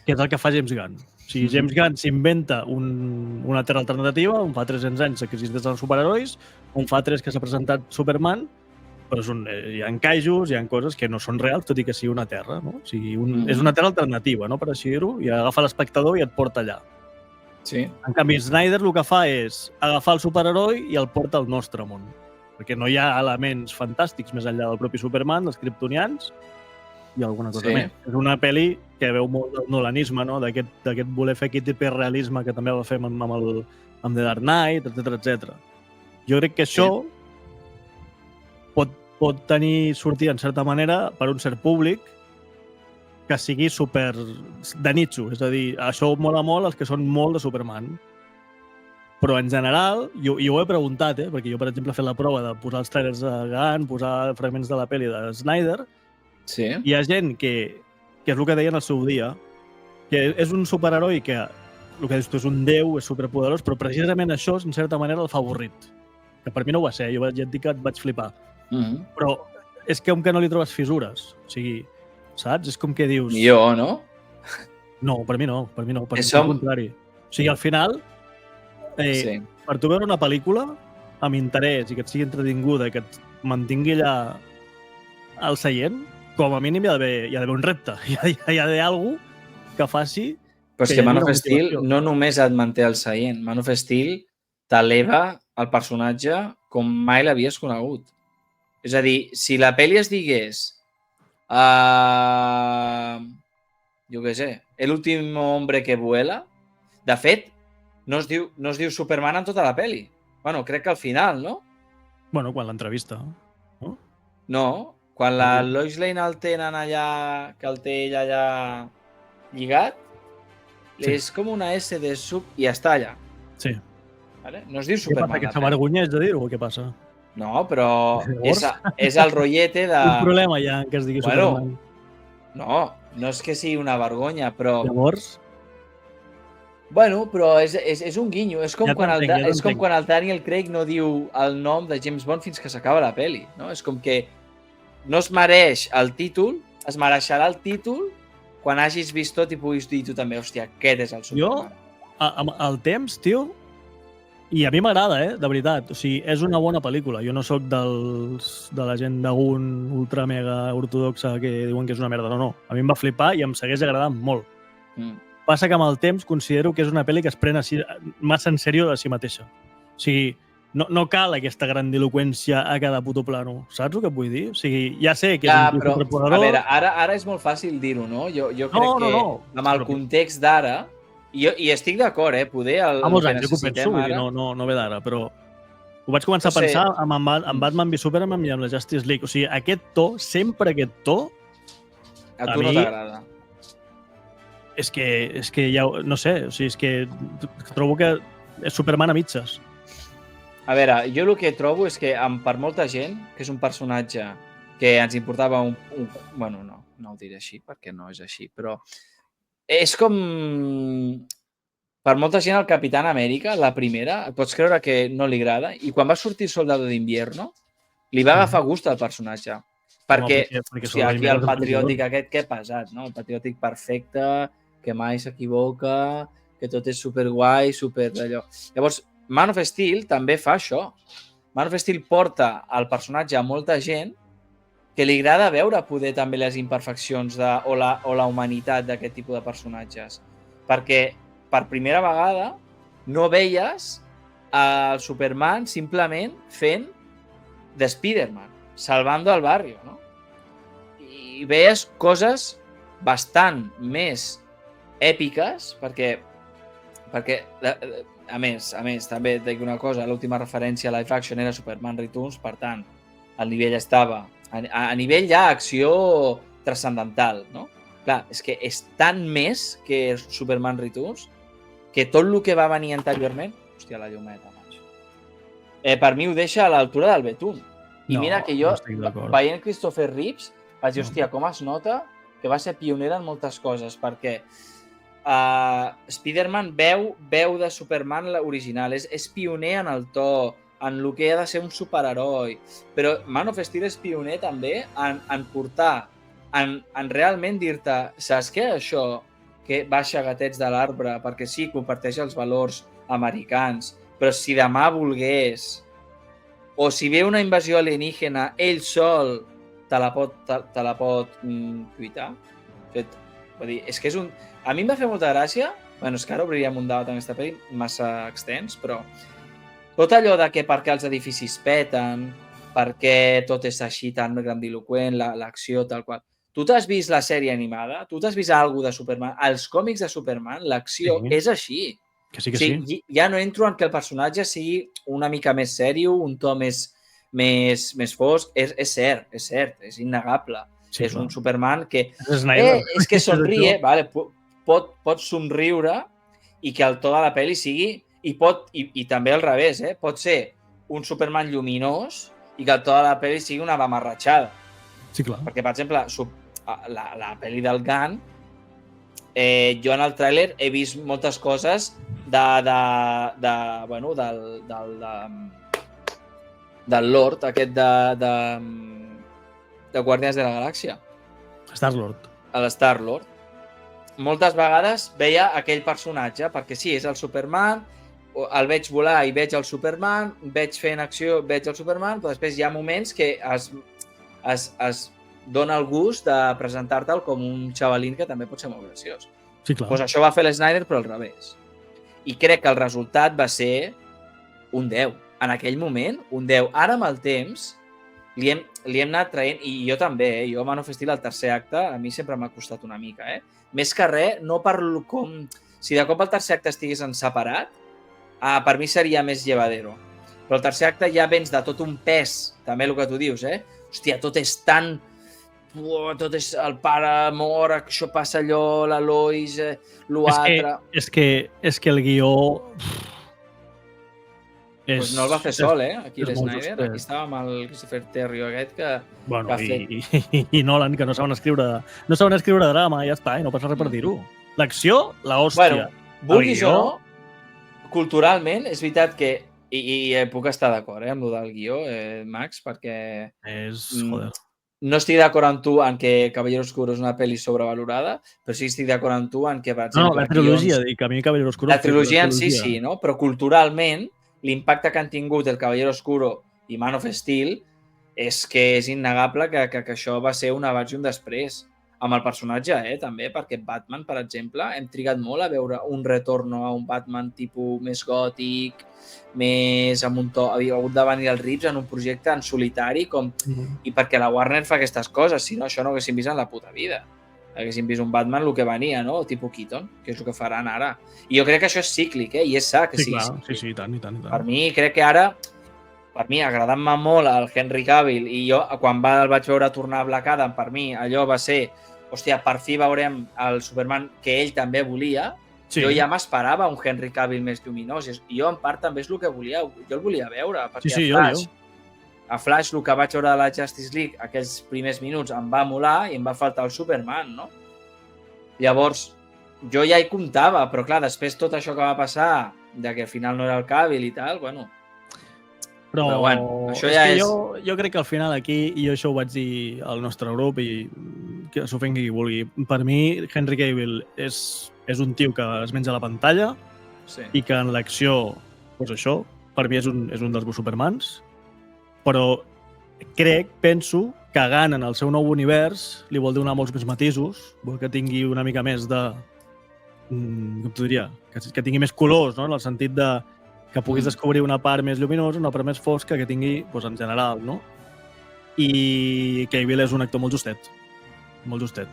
Que és el que fa James Gunn. O sigui, James Gunn s'inventa una terra alternativa, on fa 300 anys que existeixen els superherois, on fa 3 que s'ha presentat Superman, però hi ha kaijus, hi ha coses que no són reals, tot i que sigui una terra, no? O sigui, és una terra alternativa, no? Per així dir-ho, i agafa l'espectador i et porta allà. Sí. En canvi, Snyder el que fa és agafar el superheroi i el porta al nostre món. Perquè no hi ha elements fantàstics més enllà del propi Superman, dels kryptonians, i alguna cosa més. És una pel·li que veu molt del nolanisme, no? D'aquest voler fer aquest hiperrealisme que també va fer amb The Dark Knight, etc. Jo crec que això pot tenir sortir, en certa manera, per un cert públic que sigui super de nicho. És a dir, això mola molt els que són molt de Superman. Però en general, jo ho he preguntat, perquè jo, per exemple, he fet la prova de posar els trailers de Gunn, posar fragments de la pel·li de Snyder, hi ha gent que és el que deien al seu dia, que és un superheroi que, el que dius tu, és un déu, és superpoderós, però precisament això, en certa manera, el fa avorrit. Que per mi no ho va ser, jo ja et dic que et vaig flipar. Però és com que no li trobes fissures. O sigui, saps? És com que dius... Millor, no? No, per mi no. Per mi al contrari. O sigui, al final... Per tu veure una pel·lícula amb interès i que et sigui entretinguda i que et mantingui allà al seient, com a mínim hi ha d'haver un repte. Hi ha d'haver alguna cosa que faci... Però és que Man of Steel no només et manté al seient. Man of Steel t'eleva el personatge com mai l'havies conegut. És a dir, si la pel·li es digués jo què sé, El último hombre que vuela, de fet, no es diu Superman en tota la pel·li. Bueno, crec que al final, no? Bueno, quan l'entrevista. No, quan la Lois Lane el tenen allà, que el té ell allà lligat, és com una S de sub i està allà. Sí. Vale? No es diu Superman. Què passa, que s'avergonyeix de dir-ho o què passa? No, però és el rotllete de... Un problema ja que es digui Superman. No és que sigui una vergonya, però... Llavors... Bueno, però és un guinyo. És com, Ja quan t'entenc. quan el Daniel Craig no diu el nom de James Bond fins que s'acaba la peli, no? És com que no es mereix el títol, es mereixerà el títol quan hagis vist tot i puguis dir tu també, hòstia, aquest és el Superman. Amb el temps, tio, i a mi m'agrada, de veritat. O sigui, és una bona pel·lícula. Jo no sóc de la gent d'algun ultra mega ortodoxa que diuen que és una merda. No. A mi em va flipar i em segueix agradant molt. Passa que amb el temps considero que és una pel·li que es pren massa en sèrio de si mateixa. O sigui, no cal aquesta grandiloqüència a cada puto plano. Saps el que et vull dir? O sigui, ja sé que és un superpoderós... A veure, ara és molt fàcil dir-ho, no? Jo crec que amb el context d'ara, i estic d'acord, poder el que necessitem ara... No ve d'ara, però ho vaig començar a pensar amb Batman v Superman i amb la Justice League. O sigui, aquest to, sempre aquest to... A tu no t'agrada. És que ja... No sé, o sigui, és que trobo que és Superman a mitges. A veure, jo el que trobo és que per molta gent, que és un personatge que ens importava Bueno, no ho diré així, perquè no és així, però és com... Per molta gent, el Capitán Amèrica, la primera, pots creure que no li agrada, i quan va sortir Soldado d'Invierno, li va agafar gust al personatge. Perquè aquí el patriòtic aquest, que pesat, no? El patriòtic perfecte, que mai s'equivoca, que tot és superguai, super d'allò. Llavors, Man of Steel també fa això. Man of Steel porta el personatge a molta gent que li agrada veure poder també les imperfeccions o la humanitat d'aquest tipus de personatges. Perquè per primera vegada no veies el Superman simplement fent de Spider-Man, salvando al barrio, no? I veies coses bastant més èpiques, perquè a més, també et dic una cosa, l'última referència a live action era Superman Returns, per tant, el nivell estava a nivell ja acció transcendental, no? Clar, és que és tant més que Superman Returns que tot el que va venir anteriorment... Hòstia, la llumeta, macho. Per mi ho deixa a l'altura del Betún. I mira que jo, veient Christopher Reeves, vaig dir, hòstia, com es nota que va ser pionera en moltes coses, perquè Spider-Man veu de Superman l'original, és pioner en el to, en el que ha de ser un superheroi, però Man of Steel és pioner també en portar, en realment dir-te, saps què això que baixa gatets de l'arbre, perquè sí, comparteix els valors americans, però si demà volgués, o si ve una invasió alienígena, ell sol te la pot lluitar. Vull dir, és que és un... A mi em va fer molta gràcia, bueno, és que ara obriríem un debat en aquesta pel·li massa extens, però tot allò de que per què els edificis peten, per què tot és així tan grandiloquent, l'acció tal qual. Tu t'has vist la sèrie animada? Tu t'has vist alguna de Superman? Els còmics de Superman, l'acció és així. Que sí, que sí. Ja no entro en que el personatge sigui una mica més sèrio, un to més fosc. És cert, és innegable. Sí, és un Superman que... És que somrie, vale, pot somriure i que el to de la pel·li sigui... I també al revés, pot ser un Superman lluminós i que el to de la pel·li sigui una mamarratxada. Sí, clar. Perquè, per exemple, la pel·li del Gunn, jo en el tràiler he vist moltes coses del Lord, aquest de Guardians de la Galàxia. Star-Lord. Star-Lord. Moltes vegades veia aquell personatge, perquè sí, és el Superman, el veig volar i veig el Superman, veig fer en acció, veig el Superman, però després hi ha moments que es dona el gust de presentar-te'l com un xavalín que també pot ser molt graciós. Sí, clar. Pues això va fer l'Snyder, però al revés. I crec que el resultat va ser un 10. En aquell moment, un 10. Ara, amb el temps, li hem anat traient, i jo també, jo Man of Steel, el tercer acte, a mi sempre m'ha costat una mica. Més que res, no parlo com... Si de cop el tercer acte estigués en separat, per mi seria més llevadero. Però el tercer acte ja vens de tot un pes, també el que tu dius, Hòstia, tot és tan... tot és el pare mor, això passa allò, la Lois, l'altre... És que el guió... Pues no el va fer sol, aquí l'Snyder. Aquí estava amb el Christopher Terrio aquest que va fer... I Nolan, que no saben escriure drama, ja està, no passa res per dir-ho. L'acció, l'hòstia. vulguis o no, culturalment, és veritat que, i puc estar d'acord amb el del guió, Max, perquè joder. No estic d'acord amb tu en que Caballero Oscuro és una pel·li sobrevalorada, però sí estic d'acord amb tu en que, per exemple... No, la trilogia, dic, a mi Caballero Oscuro... La trilogia en sí, no? Però culturalment, l'impacte que han tingut el Caballero Oscuro i Man of Steel és que és innegable que això va ser un abans i un després. Amb el personatge, també, perquè Batman, per exemple, hem trigat molt a veure un retorno a un Batman tipus més gòtic, més amb un to... Havia hagut de venir els Reeves en un projecte en solitari, i perquè la Warner fa aquestes coses, si no, això no haguéssim vist en la puta vida. Haguéssim vist un Batman el que venia, no? Tipus Keaton, que és el que faran ara. I jo crec que això és cíclic, i és sa que sigui cíclic. Sí, tant. Per mi, crec que ara, agradant-me molt el Henry Cavill, i jo, quan el vaig veure tornar a Black Adam, per mi, allò va ser, hòstia, per fi veurem el Superman que ell també volia. Sí. Jo ja m'esperava un Henry Cavill més lluminós, i jo en part també és el que volia, jo el volia veure, perquè a Flash el que vaig veure de la Justice League aquells primers minuts em va molar i em va faltar el Superman, no? Llavors, jo ja hi comptava, però clar, després tot això que va passar, de que al final no era el Cavill i tal, bueno... Però bueno, això ja és... Jo crec que al final aquí, i jo això ho vaig dir al nostre grup, i que s'ofengui qui vulgui, per mi Henry Cavill és un tio que es menja la pantalla i que en l'acció, doncs això, per mi és un dels meus Supermans, però penso que Gunn en el seu nou univers li vol donar molts més matisos, vol que tingui una mica més de... com t'ho diria? Que tingui més colors, no? En el sentit de que puguis descobrir una part més lluminosa, una part més fosca, que tingui, doncs, en general, no? I Cavill és un actor molt justet. Molt justet.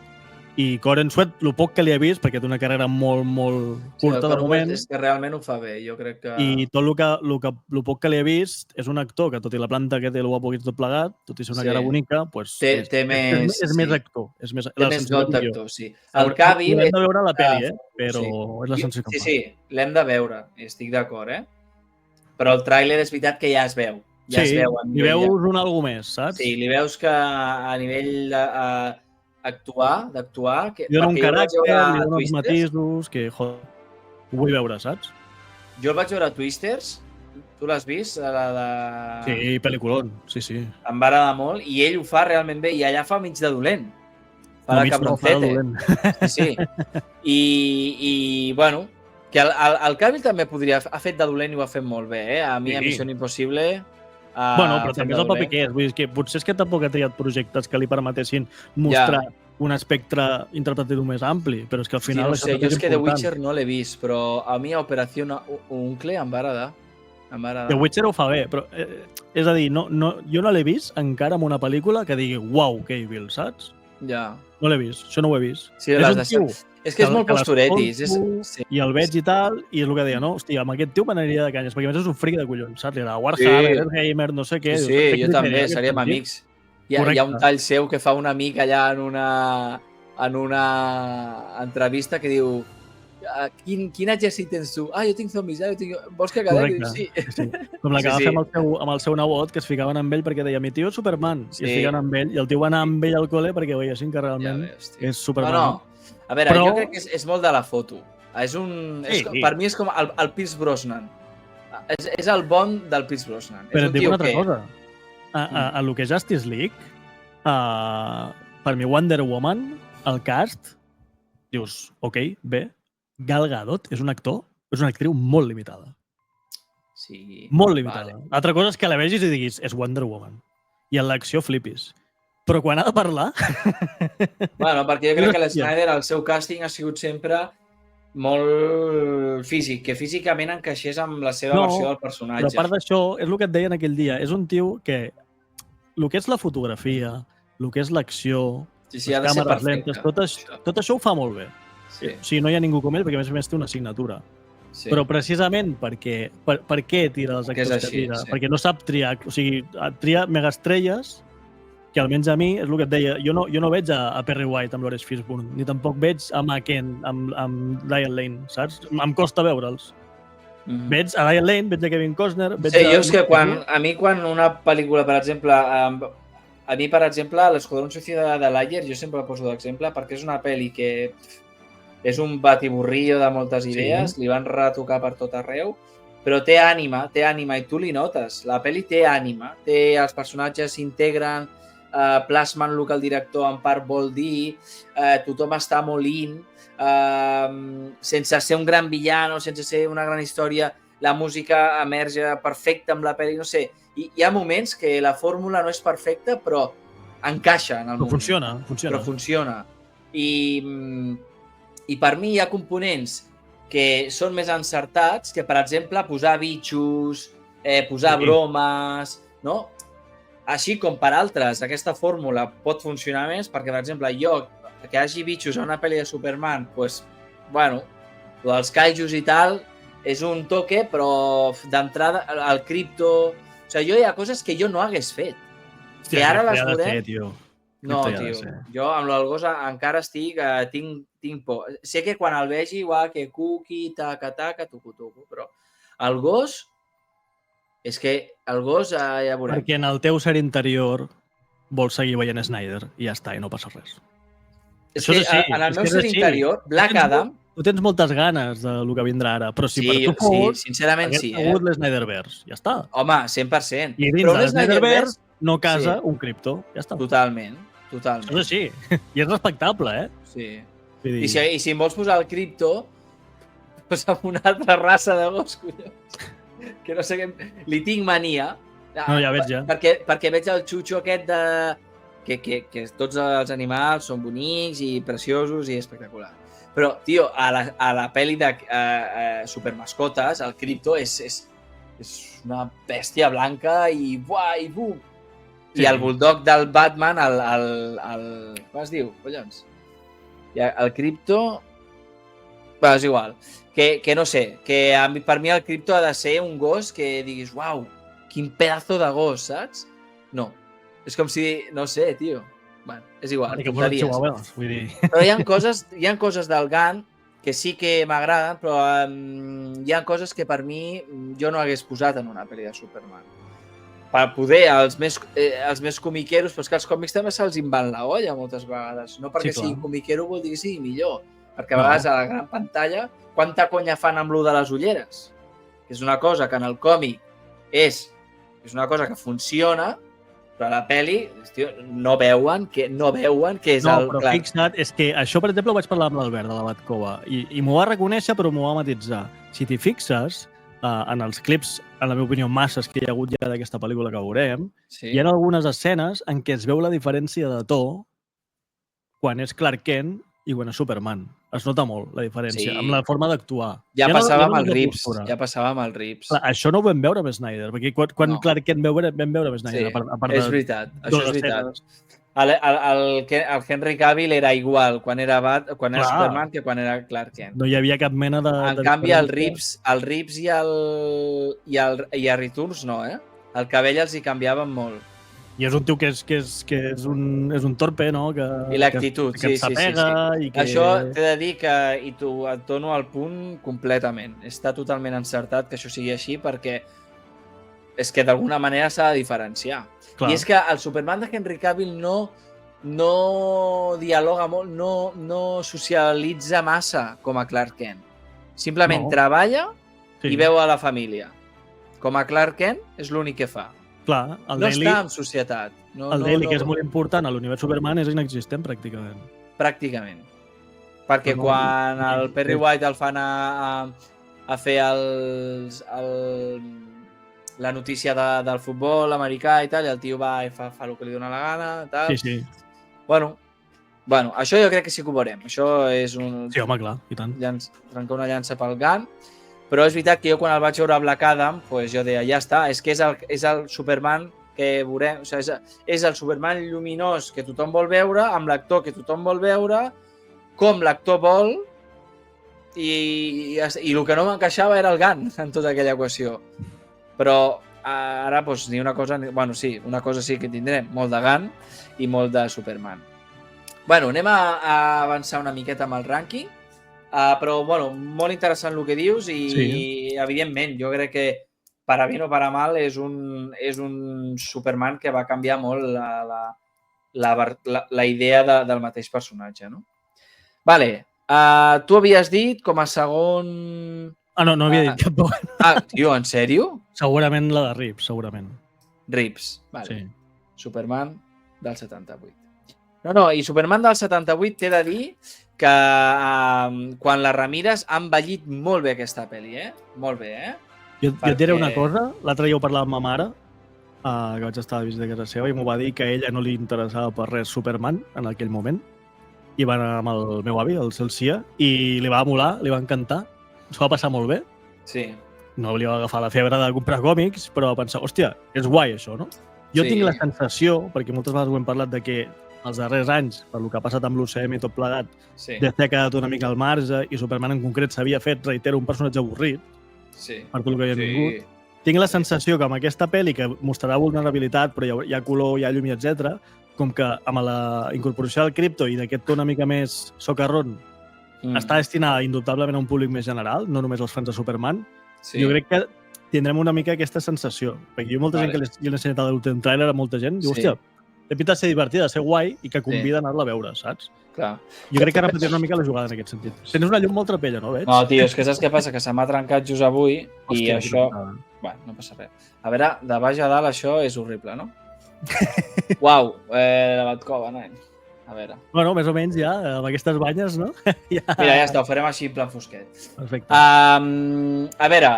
I Corey Sweat, el poc que li he vist, perquè té una carrera molt, molt curta de moment... És que realment ho fa bé, jo crec que... I tot el poc que li he vist és un actor que, tot i la planta que té, el guapo que és tot plegat, tot i ser una cara bonica, doncs és més actor. Té més got d'actor, sí. El Cavill... L'hem de veure a la pel·li, però és la sensació que fa. Sí, l'hem de veure, estic d'acord, Però el tràiler és veritat que ja es veu. Ja es veu. Li veus un algo més, saps? Sí, li veus que a nivell d'actuar... Li dona un caràcter, li dona uns matisos, que, joder, ho vull veure, saps? Jo el vaig veure a Twisters, tu l'has vist? Sí, pel·liculón, sí. Em va agradar molt, i ell ho fa realment bé, i allà fa mig de dolent. Fa de cabroncete. Sí. I, bueno, que el Cavill també ha fet de dolent i ho ha fet molt bé, A mi, a Missió Impossible... Bueno, però també és el paper que és. Vull dir que potser és que tampoc ha triat projectes que li permetessin mostrar un espectre interpretatiu més ampli, però és que al final... Sí, no sé, jo és que The Witcher no l'he vist, però a mi Operació Uncle em va agradar. The Witcher ho fa bé, però... és a dir, jo no l'he vist encara en una pel·lícula que digui uau, Cavill, saps? Ja. No l'he vist, això no ho he vist. Sí, és que és molt posturetis. I el veig i tal, i és el que deia, no? Hòstia, amb aquest tio me n'aniria de canyes, perquè a més és un fric de collons, saps? Li agrada Warhammer, Gamer, no sé què. Sí, jo també, seríem amics. Hi ha un tall seu que fa un amic allà en una entrevista que diu quin exèrcit tens tu? Jo tinc zombis, vols que quedem? Sí. Com la que va fer amb el seu nebot, que es ficaven amb ell perquè deia, mi tio és Superman, i es ficaven amb ell, i el tio va anar amb ell al col·le perquè veiessin que realment és Superman. No. A veure, jo crec que és molt de la foto. Per mi és com el Pierce Brosnan. És el bon del Pierce Brosnan. Però et dic una altra cosa. A lo que és Justice League, per mi Wonder Woman, el cast, dius, ok, bé, Gal Gadot és un una actriu molt limitada. Sí. Molt limitada. Altra cosa és que la vegis i diguis, és Wonder Woman. I en l'acció flipis. Però quan ha de parlar... Bueno, perquè jo crec que l'Snyder, el seu càsting ha sigut sempre molt físic, que físicament encaixés amb la seva versió del personatge. Però a part d'això, és el que et deien aquell dia, és un tio que el que és la fotografia, el que és l'acció, les càmeres lentes, tot això ho fa molt bé. Sí. O sigui, no hi ha ningú com ell, perquè a més té una assignatura. Sí. Però precisament per què tira els actors que tira? Sí. Perquè no sap triar, o sigui, tria megaestrelles que almenys a mi, és el que et deia, jo no veig a Perry White amb Lawrence Fishburne, ni tampoc veig a McKen amb Diane Lane, saps? Em costa veure'ls. Veig a Diane Lane, veig a Kevin Costner... Sí, jo és que quan una pel·lícula, per exemple, a mi, per exemple, l'Esquadrón Suïcida de l'Ayer, jo sempre la poso d'exemple, perquè és una pel·li que és un batiburrillo de moltes idees, li van retocar per tot arreu, però té ànima, i tu li notes. La pel·li té ànima, els personatges s'integren, plasmen el que el director en part vol dir, tothom està molt sense ser un gran villano, sense ser una gran història, la música emerge perfecta amb la pel·li, no sé. Hi ha moments que la fórmula no és perfecta, però encaixa en el moment. Funciona. Però funciona. I per mi hi ha components que són més encertats que, per exemple, posar bitxos, posar bromes, no? Així com per altres, aquesta fórmula pot funcionar més perquè, per exemple, que hi hagi bitxos a una pel·li de Superman, doncs, bueno, els kaijus i tal, és un toque, però d'entrada, el cripto... O sigui, hi ha coses que jo no hagués fet. Hòstia, que ara les veurem... No, tio. Jo amb el gos encara tinc por. Sé que quan el vegi, que cuqui, taca, tucu, però el gos... És que el gos ja veurem. Perquè en el teu ser interior vols seguir veient Snyder i ja està, i no passa res. És que en el meu ser interior, Black Adam... Tu tens moltes ganes del que vindrà ara, però si per tu fos, sincerament hagués hagut l'Snyderverse, ja està. Home, 100%. I dins de l'Snyderverse no casa un cripto, ja està. Totalment. Això és així. I és respectable, Sí. I si em vols posar el cripto, posa una altra raça de gos, collons. Que no sé què... Li tinc mania. No, ja veig ja. Perquè veig el xutxo aquest de... Que tots els animals són bonics i preciosos i espectaculars. Però, tio, a la pel·li de Supermascotes, el cripto és una bèstia blanca i bum! I el bulldog del Batman, com es diu, collons? El cripto... Bé, és igual. Que no sé, que per mi el cripto ha de ser un gos que diguis, uau, quin pedazo de gos, saps? No. És com si, no sé, tio. Bueno, és igual, tonteries. Però hi ha coses del Gunn que sí que m'agraden, però hi ha coses que per mi jo no hagués posat en una pel·li de Superman. Per poder, els més comiqueros, però és que els còmics també se'ls van la olla moltes vegades. No perquè sigui comiquero vol dir que sigui millor. Perquè a vegades a la gran pantalla, quanta conya fan amb lo de les ulleres? Que és una cosa que en el còmic és una cosa que funciona, però a la pel·li no veuen que és el... No, però fixa't, és que això, per exemple, ho vaig parlar amb l'Albert de la Batcova i m'ho va reconèixer, però m'ho va matitzar. Si t'hi fixes, en els clips, en la meva opinió, masses que hi ha hagut ja d'aquesta pel·lícula que veurem, hi ha algunes escenes en què es veu la diferència de to quan és Clark Kent i quan és Superman. Es nota molt la diferència, amb la forma d'actuar. Ja passava amb els rips. Això no ho vam veure amb Snyder, perquè quan Clark Kent vam veure amb Snyder. És veritat, això és veritat. El Henry Cavill era igual quan era Superman que quan era Clark Kent. No hi havia cap mena de... En canvi, els rips i a Returns no, eh? El cabell els hi canviaven molt. I és un tio que és un torpe, no? I l'actitud, sí. I que... Això t'he de dir que et dono al punt completament. Està totalment encertat que això sigui així perquè és que d'alguna manera s'ha de diferenciar. Clar. I és que el Superman de Henry Cavill no dialoga molt, no socialitza massa com a Clark Kent. Simplement treballa i veu a la família. Com a Clark Kent és l'únic que fa. Clar, no està en societat. El Daily, que és molt important a l'univers Superman, és inexistent, pràcticament. Pràcticament. Perquè quan el Perry White el fan a fer la notícia del futbol americà i tal, i el tio va i fa el que li dona la gana, tal. Sí. Bueno, això jo crec que sí que ho veurem. Això és un... Sí, home, clar, i tant. Trencar una llança pel Gunn. Però és veritat que jo quan el vaig veure a Black Adam, jo deia, ja està, és que és el Superman que veurem, o sigui, és el Superman lluminós que tothom vol veure, amb l'actor que tothom vol veure, com l'actor vol, i el que no m'encaixava era el Gunn en tota aquella equació. Però ara, ni una cosa... Bueno, sí, una cosa sí que tindrem, molt de Gunn i molt de Superman. Bueno, anem a avançar una miqueta amb el rànquing. Però, molt interessant el que dius i, evidentment, jo crec que per a bien o per a mal és un Superman que va canviar molt la idea del mateix personatge, no? Vale, Tu havies dit com a segon... No havia dit cap. Tio, en sèrio? Segurament la de Rips, segurament. Rips, vale. Sí. Superman del 78. No, i Superman del 78 t'he de dir que quan la remires ha envellit molt bé aquesta pel·li, Molt bé, Jo et diré una cosa, l'altre dia ho parlava amb ma mare, que vaig estar a la visita a casa seva, i m'ho va dir que a ella no li interessava per res Superman en aquell moment, i va anar amb el meu avi, el Celsia, i li va molar, li va encantar, s'ho va passar molt bé. Sí. No li va agafar la febre de comprar còmics, però va pensar, hòstia, és guai això, no? Jo tinc la sensació, perquè moltes vegades ho hem parlat, de que els darrers anys, per lo que ha passat amb l'UCM i tot plegat, DC ha quedat una mica al marge i Superman en concret s'havia fet, reitero, un personatge avorrit per tot el que havia vingut. Tinc la sensació que amb aquesta pel·li, que mostrarà vulnerabilitat, però hi ha color, hi ha llum, etc., com que amb la incorporació del cripto i d'aquest to una mica més socarrón, està destinada indubtablement a un públic més general, no només als fans de Superman. Jo crec que tindrem una mica aquesta sensació. Perquè molta gent que l'he ensenyat a l'últim trailer, a molta gent, diu, hòstia, té pinta de ser divertida, de ser guai i que convida a anar-la a veure, saps? Clar. Jo crec que repetir una mica la jugada en aquest sentit. Tens una llum molt trapella, no veig? No, tio, és que saps què passa? Que se m'ha trencat just avui i això... Bueno, no passa res. A veure, de baix a dalt això és horrible, no? Uau, la Batcova, nen. A veure. Bueno, més o menys ja, amb aquestes banyes, no? Mira, ja està, ho farem així en plan fosquet. Perfecte. A veure,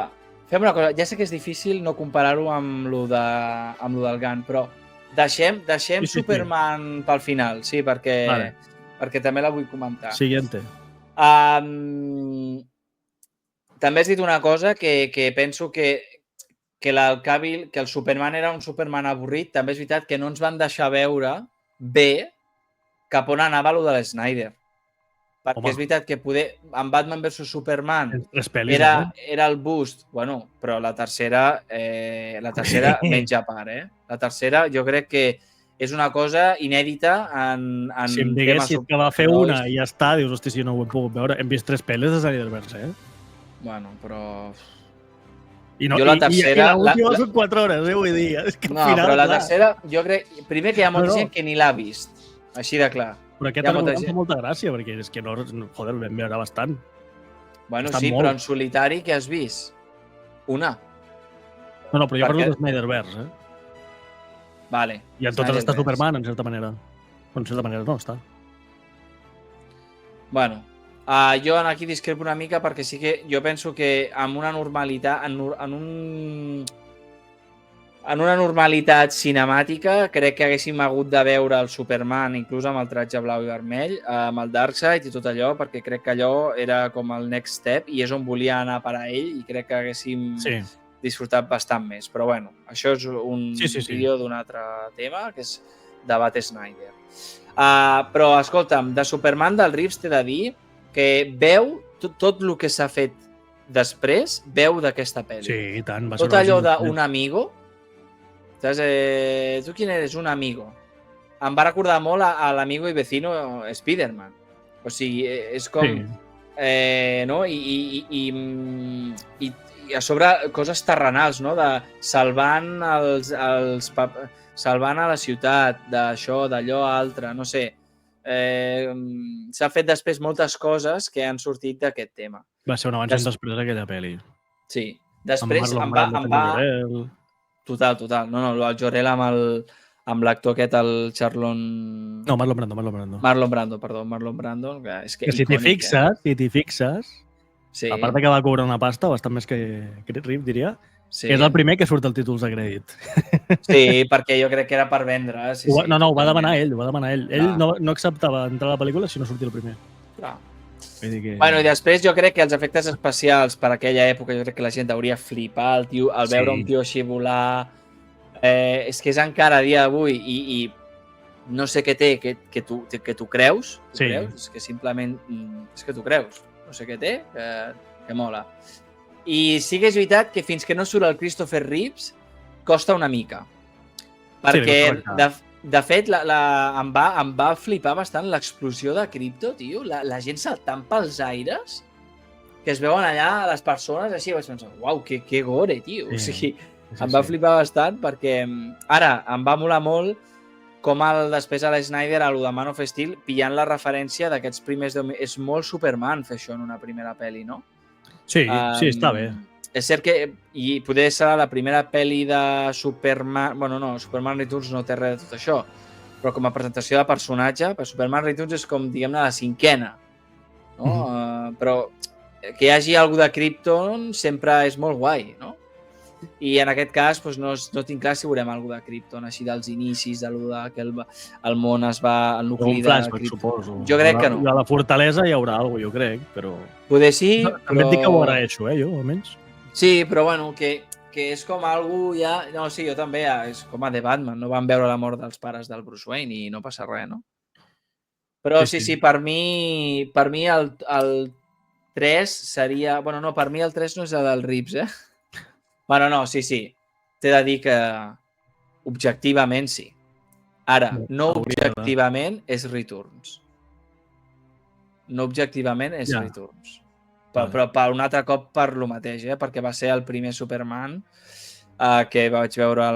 fem una cosa. Ja sé que és difícil no comparar-ho amb lo del Gunn, però deixem Superman pel final, sí, perquè també la vull comentar. Siguiente. També has dit una cosa que penso que el Superman era un Superman avorrit. També és veritat que no ens van deixar veure bé cap on anava lo de l'Snyder. Perquè és veritat que en Batman vs Superman era el boost, bueno, però la tercera menja a part, La tercera jo crec que és una cosa inèdita en si em diguessis que va fer una i ja està, dius, hosti, si no ho hem pogut veure. Hem vist 3 pel·les de Snyderverse, Bueno, però... I la tercera... I l'última són 4 hores, vull dir. És que no, però la tercera, jo crec... Primer que hi ha molta gent que ni l'ha vist, així de clar. Però aquest argument fa molta gràcia, perquè és que no... Joder, vam veure bastant. Bueno, sí, però en solitari què has vist? Una. No, però jo parlo de Snyderverse, Vale. I en totes està Superman, en certa manera. En certa manera no està. Bueno, jo aquí discrepo una mica perquè sí que jo penso que amb una normalitat, en una normalitat cinemàtica, crec que haguéssim hagut de veure el Superman, inclús amb el tratge blau i vermell, amb el Darkseid i tot allò, perquè crec que allò era com el next step i és on volia anar per a ell i crec que haguéssim disfrutat bastant més. Però bueno, això és un vídeo d'un altre tema, que és debat Snyder. Però, escolta'm, de Superman del Reeves t'he de dir que veu tot el que s'ha fet després, veu d'aquesta pel·li. Sí, i tant. Tot allò d'un amigo, saps? Tu quin eres? Un amigo. Em va recordar molt a l'amigo i vecino Spider-Man. O sigui, és com... no? I a sobre coses terrenals, no? De salvant salvant a la ciutat, d'això, d'allò altre, no sé. S'ha fet després moltes coses que han sortit d'aquest tema. Va ser un abans i un després d'aquella pel·li. Sí. Després em va... Total. No, el Jor-El amb l'actor aquest, el Charlon... No, Marlon Brando. Marlon Brando. Que si t'hi fixes, a part que va cobrar una pasta, bastant més que Reeves, diria, és el primer que surt el títols de crèdit. Sí, perquè jo crec que era per vendre. No, ho va demanar ell. Ell no acceptava entrar a la pel·lícula si no sortia el primer. Clar. Bueno, i després jo crec que els efectes especials per aquella època, jo crec que la gent hauria flipar al veure un tio així volar. És que és encara a dia d'avui i no sé què té que tu creus. És que simplement és que tu creus. No sé què té, que mola. I sí que és veritat que fins que no surt el Christopher Reeves costa una mica. Perquè, de fet, em va flipar bastant l'explosió de Krypto, tio. La gent saltant pels aires, que es veuen allà les persones, així, vaig pensar, uau, que gore, tio. O sigui, em va flipar bastant perquè ara em va molar molt com després a l'Snyder, a lo de Man of Steel, pillant la referència d'aquests primers 10 minuts. És molt Superman fer això en una primera pel·li, no? Sí, sí, està bé. És cert que, i poder ser la primera pel·li de Superman... Bueno, no, Superman Returns no té res de tot això, però com a presentació de personatge, per Superman Returns és com, diguem-ne, la cinquena, no? Però que hi hagi alguna de Krypton sempre és molt guai, no? I en aquest cas no tinc clar si veurem alguna de Krypton, així dels inicis, que el món es va... El nucli un flashback, suposo. Jo crec que no. A la fortalesa hi haurà alguna cosa, jo crec, però... Poder sí, També et dic que ho agraeixo, jo, almenys. Sí, però bueno, que és com algú ja... No, sí, jo també, és com a The Batman, no van veure la mort dels pares del Bruce Wayne i no passa res, no? Però sí, per mi el 3 seria... Bueno, no, per mi el 3 no és el del Reeves, Bueno, no, sí. T'he de dir que objectivament sí. Ara, no objectivament és Returns. No objectivament és Returns. Però per un altre cop per lo mateix, perquè va ser el primer Superman que vaig veure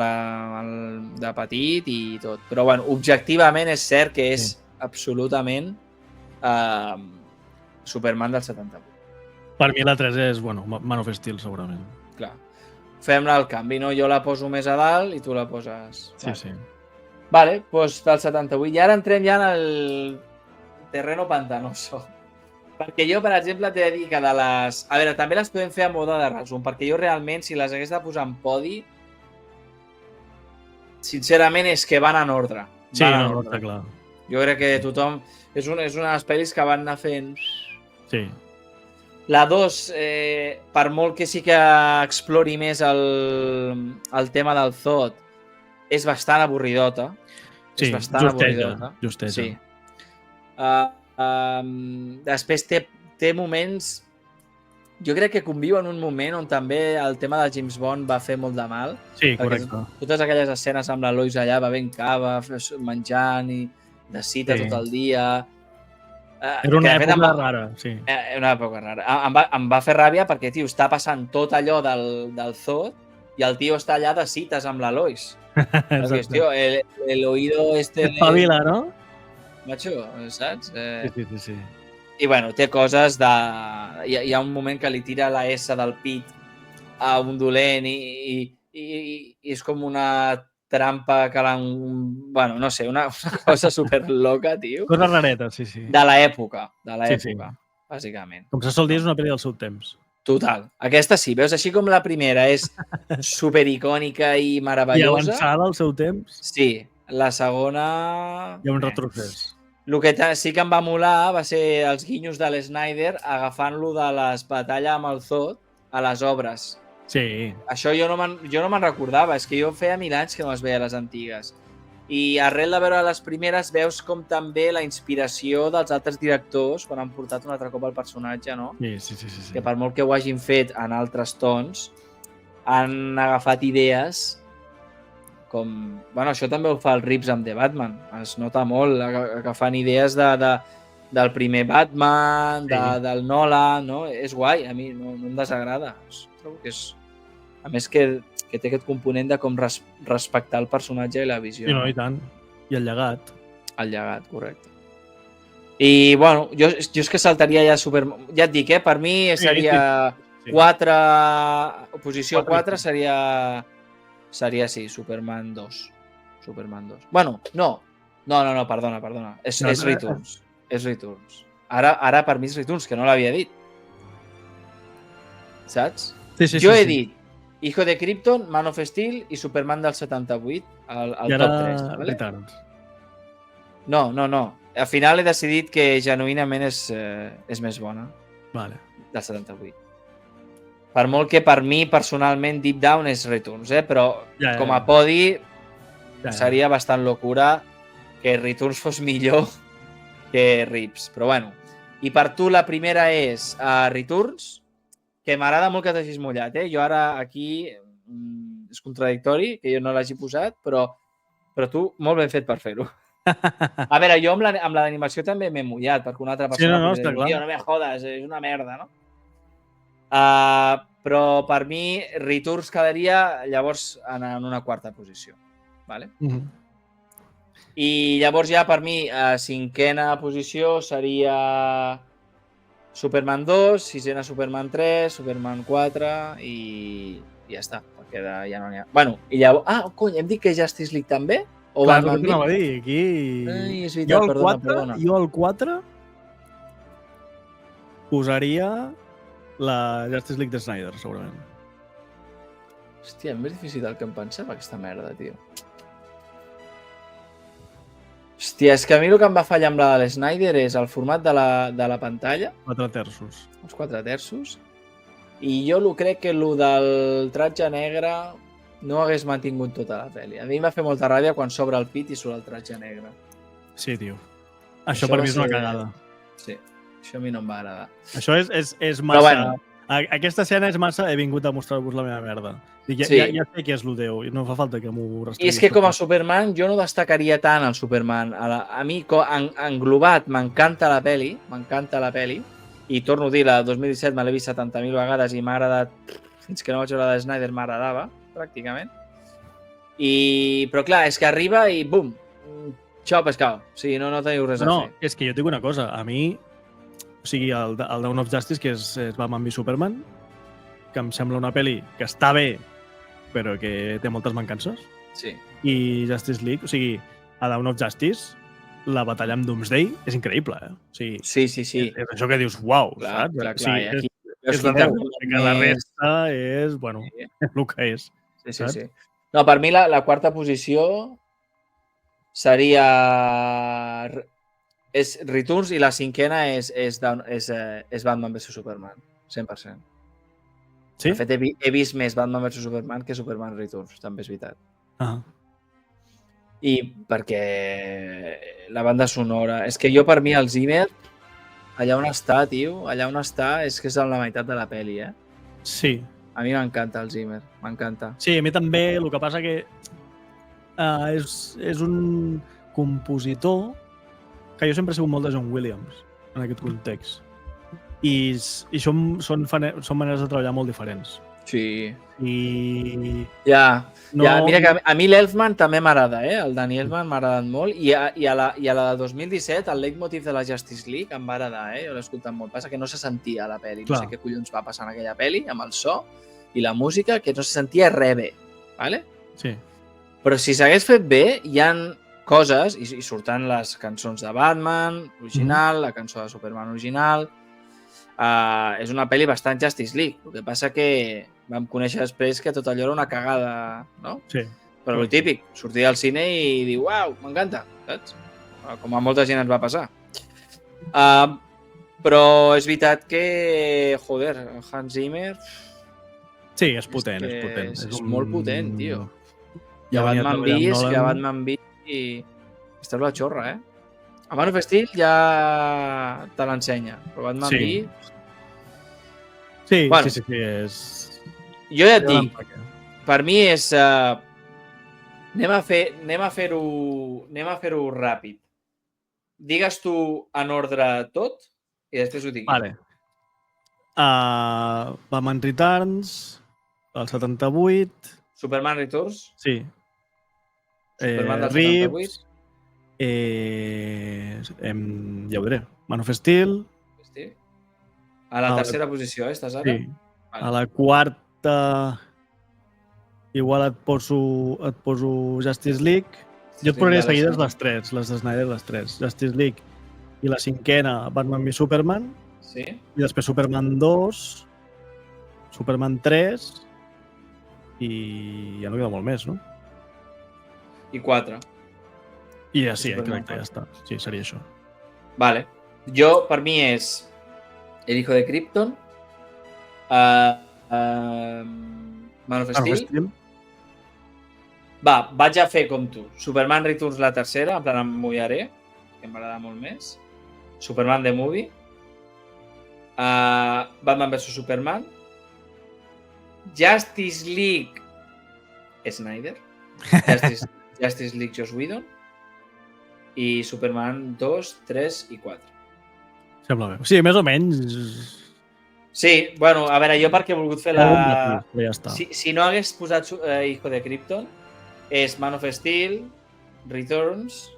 de petit i tot. Però, bueno, objectivament és cert que és absolutament Superman del 78. Per mi la 3 és, bueno, Man of Steel, segurament. Clar. Fem-ne el canvi, no? Jo la poso més a dalt i tu la poses... Sí. Vale, doncs del 78. I ara entrem ja en el terreno pantanoso. Perquè jo, per exemple, t'he de dir que de les... A veure, també les podem fer a mode de resum, perquè jo realment, si les hagués de posar en podi, sincerament és que van en ordre. Sí, no, està clar. Jo crec que tothom... És una de les pel·lis que van anar fent... Sí. La 2, per molt que sí que explori més el tema del Zod, és bastant avorridota. Sí, és bastant avorridota. Justesa. Sí. Després té moments... Jo crec que conviu en un moment on també el tema de James Bond va fer molt de mal. Sí, correcte. Totes aquelles escenes amb la Lois allà bevent cava, menjant i de cita tot el dia... Era una època rara, sí. Era una època rara. Em va fer ràbia perquè, tio, està passant tot allò del Zod i el tio està allà de cites amb la Lois. Perquè, tio, el oído este... Espavila, no? Macho, saps? Sí. I, bueno, té coses de... Hi ha un moment que li tira la S del pit a un dolent i és com una trampa que l'han... Bueno, no sé, una cosa super loca, tio. Cosa rareta, sí. De l'època, bàsicament. Com se sol dir, és una pel·li del seu temps. Total. Aquesta sí, veus? Així com la primera és supericònica i meravellosa. I avançada al seu temps. Sí. La segona... Hi ha un retrocés. El que sí que em va molar va ser els guinyos de l'Snyder agafant-lo de les batalles amb el Zod a les obres. Sí. Això jo no me'n recordava, és que jo feia 1000 anys que no es veia les antigues. I arrel de veure les primeres veus com també la inspiració dels altres directors quan han portat un altre cop el personatge, no? Sí. Que per molt que ho hagin fet en altres tons, han agafat idees com... Bueno, això també ho fa el Reeves amb The Batman. Es nota molt agafant idees del primer Batman, del Nolan, no? És guai, a mi no em desagrada. Trobo que és... A més que té aquest component de com respectar el personatge i la visió. Sí, no, i tant. I el llegat. El llegat, correcte. I, bueno, jo és que saltaria ja Ja et dic, per mi seria 4... Posició 4 seria, sí, Superman 2. Superman 2. Bueno, no, perdona. És Returns. És Returns. Ara per mi és Returns, que no l'havia dit. Saps? Sí. Jo he dit Hijo de Krypton, Man of Steel i Superman del 78 al top 3. Vale? Returns. No. Al final he decidit que genuïnament és més bona. Vale. Del 78. Per molt que per mi, personalment, Deep Down és Returns, però com a podi seria bastant locura que Returns fos millor que Reeves. Però bueno. I per tu la primera és Returns, que m'agrada molt que t'hagis mullat, Jo ara aquí és contradictori que jo no l'hagi posat, però tu molt ben fet per fer-ho. A veure, jo amb la d'animació també m'he mullat, perquè una altra persona està clar. No me jodes, és una merda, no? Però per mi Returns quedaria llavors en una quarta posició. Vale? I llavors ja per mi a cinquena posició seria Superman 2, sisena Superman 3, Superman 4 i ja està, perquè ja no n'hi ha. Bueno, i llavors... Ah, cony, hem dit que Justice League també? O Clar, és el Batman que v? t'anava a dir, aquí... Ai, és veritat, perdona. Jo al 4 posaria la Justice League de Snyder, segurament. Hòstia, és més difícil del que em pensava, aquesta merda, tio. Hòstia, és que a mi el que em va fallar amb la de l'Snyder és el format de la pantalla. 4 terços. Els 4 terços. I jo crec que el del tratge negre no hagués mantingut tota la pel·li. A mi em va fer molta ràbia quan s'obre el pit i surt el tratge negre. Sí, tio. Això per mi és una cagada. Sí, això a mi no em va agradar. Això és massa... Bueno. Aquesta escena és massa... He vingut a mostrar-vos la meva merda. Ja sé què és l'Odeu. No fa falta que m'ho restringui. I és que com a Superman jo no destacaria tant el Superman. A mi, englobat, m'encanta la pel·li. I torno a dir, la de 2017 me l'he vist 70.000 vegades i m'ha agradat... Fins que no vaig veure la de Snyder m'agradava, pràcticament. Però clar, és que arriba i bum! Xau pescau. O sigui, no teniu res a fer. No, és que jo tinc una cosa. A mi, o sigui, el Dawn of Justice, que és Batman v Superman, que em sembla una pel·li que està bé, però que té moltes mancances. Sí. I Justice League, o sigui, a Dawn of Justice, la batalla amb Doomsday és increïble, eh? O sigui, sí. És això que dius, uau, saps? Clar, sí, i aquí és que la resta és, bueno, és el que és. Sí. No, per mi la quarta posició seria és Returns i la cinquena és Batman vs Superman, 100%. Sí? De fet, he vist més Batman vs Superman que Superman Returns, també és veritat. I perquè la banda sonora... És que jo, per mi, el Zimmer, allà on està, tio, és que és la meitat de la pel·li, eh? Sí. A mi m'encanta el Zimmer, m'encanta. Sí, a mi també, el que passa que és un compositor que jo sempre he sigut molt de John Williams, en aquest context. I són maneres de treballar molt diferents. Sí. I... Mira que a mi l'Elfman també m'agrada, eh? El Danny Elfman m'ha agradat molt i a la de 2017 el leitmotiv de la Justice League em va agradar, eh? Jo l'he escoltat molt. Passa que no se sentia a la pel·li. No sé què collons va passar en aquella pel·li amb el so i la música, que no se sentia res bé, ¿vale? Sí. Però si s'hagués fet bé, hi ha coses, i surten les cançons de Batman original, la cançó de Superman original... és una pel·li bastant Justice League. El que passa que vam conèixer després que tot allò era una cagada, no? Sí. Però el típic, sortir al cine i dir, uau, m'encanta, saps? Com a molta gent ens va passar. Però és veritat que, joder, Hans Zimmer... Sí, és potent, és potent. És molt potent, tio. I a Batman Beast i... Esteu la xorra, eh? A Man of Steel ja te l'ensenya, però Batman Beast... Sí, bueno, sí, és... Jo ja et dic, per mi és... Anem a fer-ho ràpid. Digues tu en ordre tot i després ho dic. Vale. Batman Returns, el 78... Superman Returns? Sí. Superman del 78? Ja ho diré. Man of Steel. A la tercera posició, estàs ara? Sí. Vale. A la quarta igual et poso Justice League. Jo et posaré seguides les tres, les de Snyder, les tres. Justice League i la cinquena Batman v Superman. Sí. I després Superman 2, Superman 3 i ja no queda molt més, no? I 4. I ja sí, correcte, ja està. Sí, seria això. Vale. Jo, per mi, és El hijo de Krypton, Man of Steel. Va, vaig a fer com tu. Superman Returns la tercera, en plan em mullaré, que m'agrada molt més. Superman The Movie. Batman vs Superman. Justice League Snyder. Justice League Joss Whedon. I Superman 2, 3 i 4. Sembla bé. Sí, més o menys... Sí, bueno, a veure, jo perquè he volgut fer la... Ja està. Si no hagués posat Hijo de Krypton, és Man of Steel, Returns,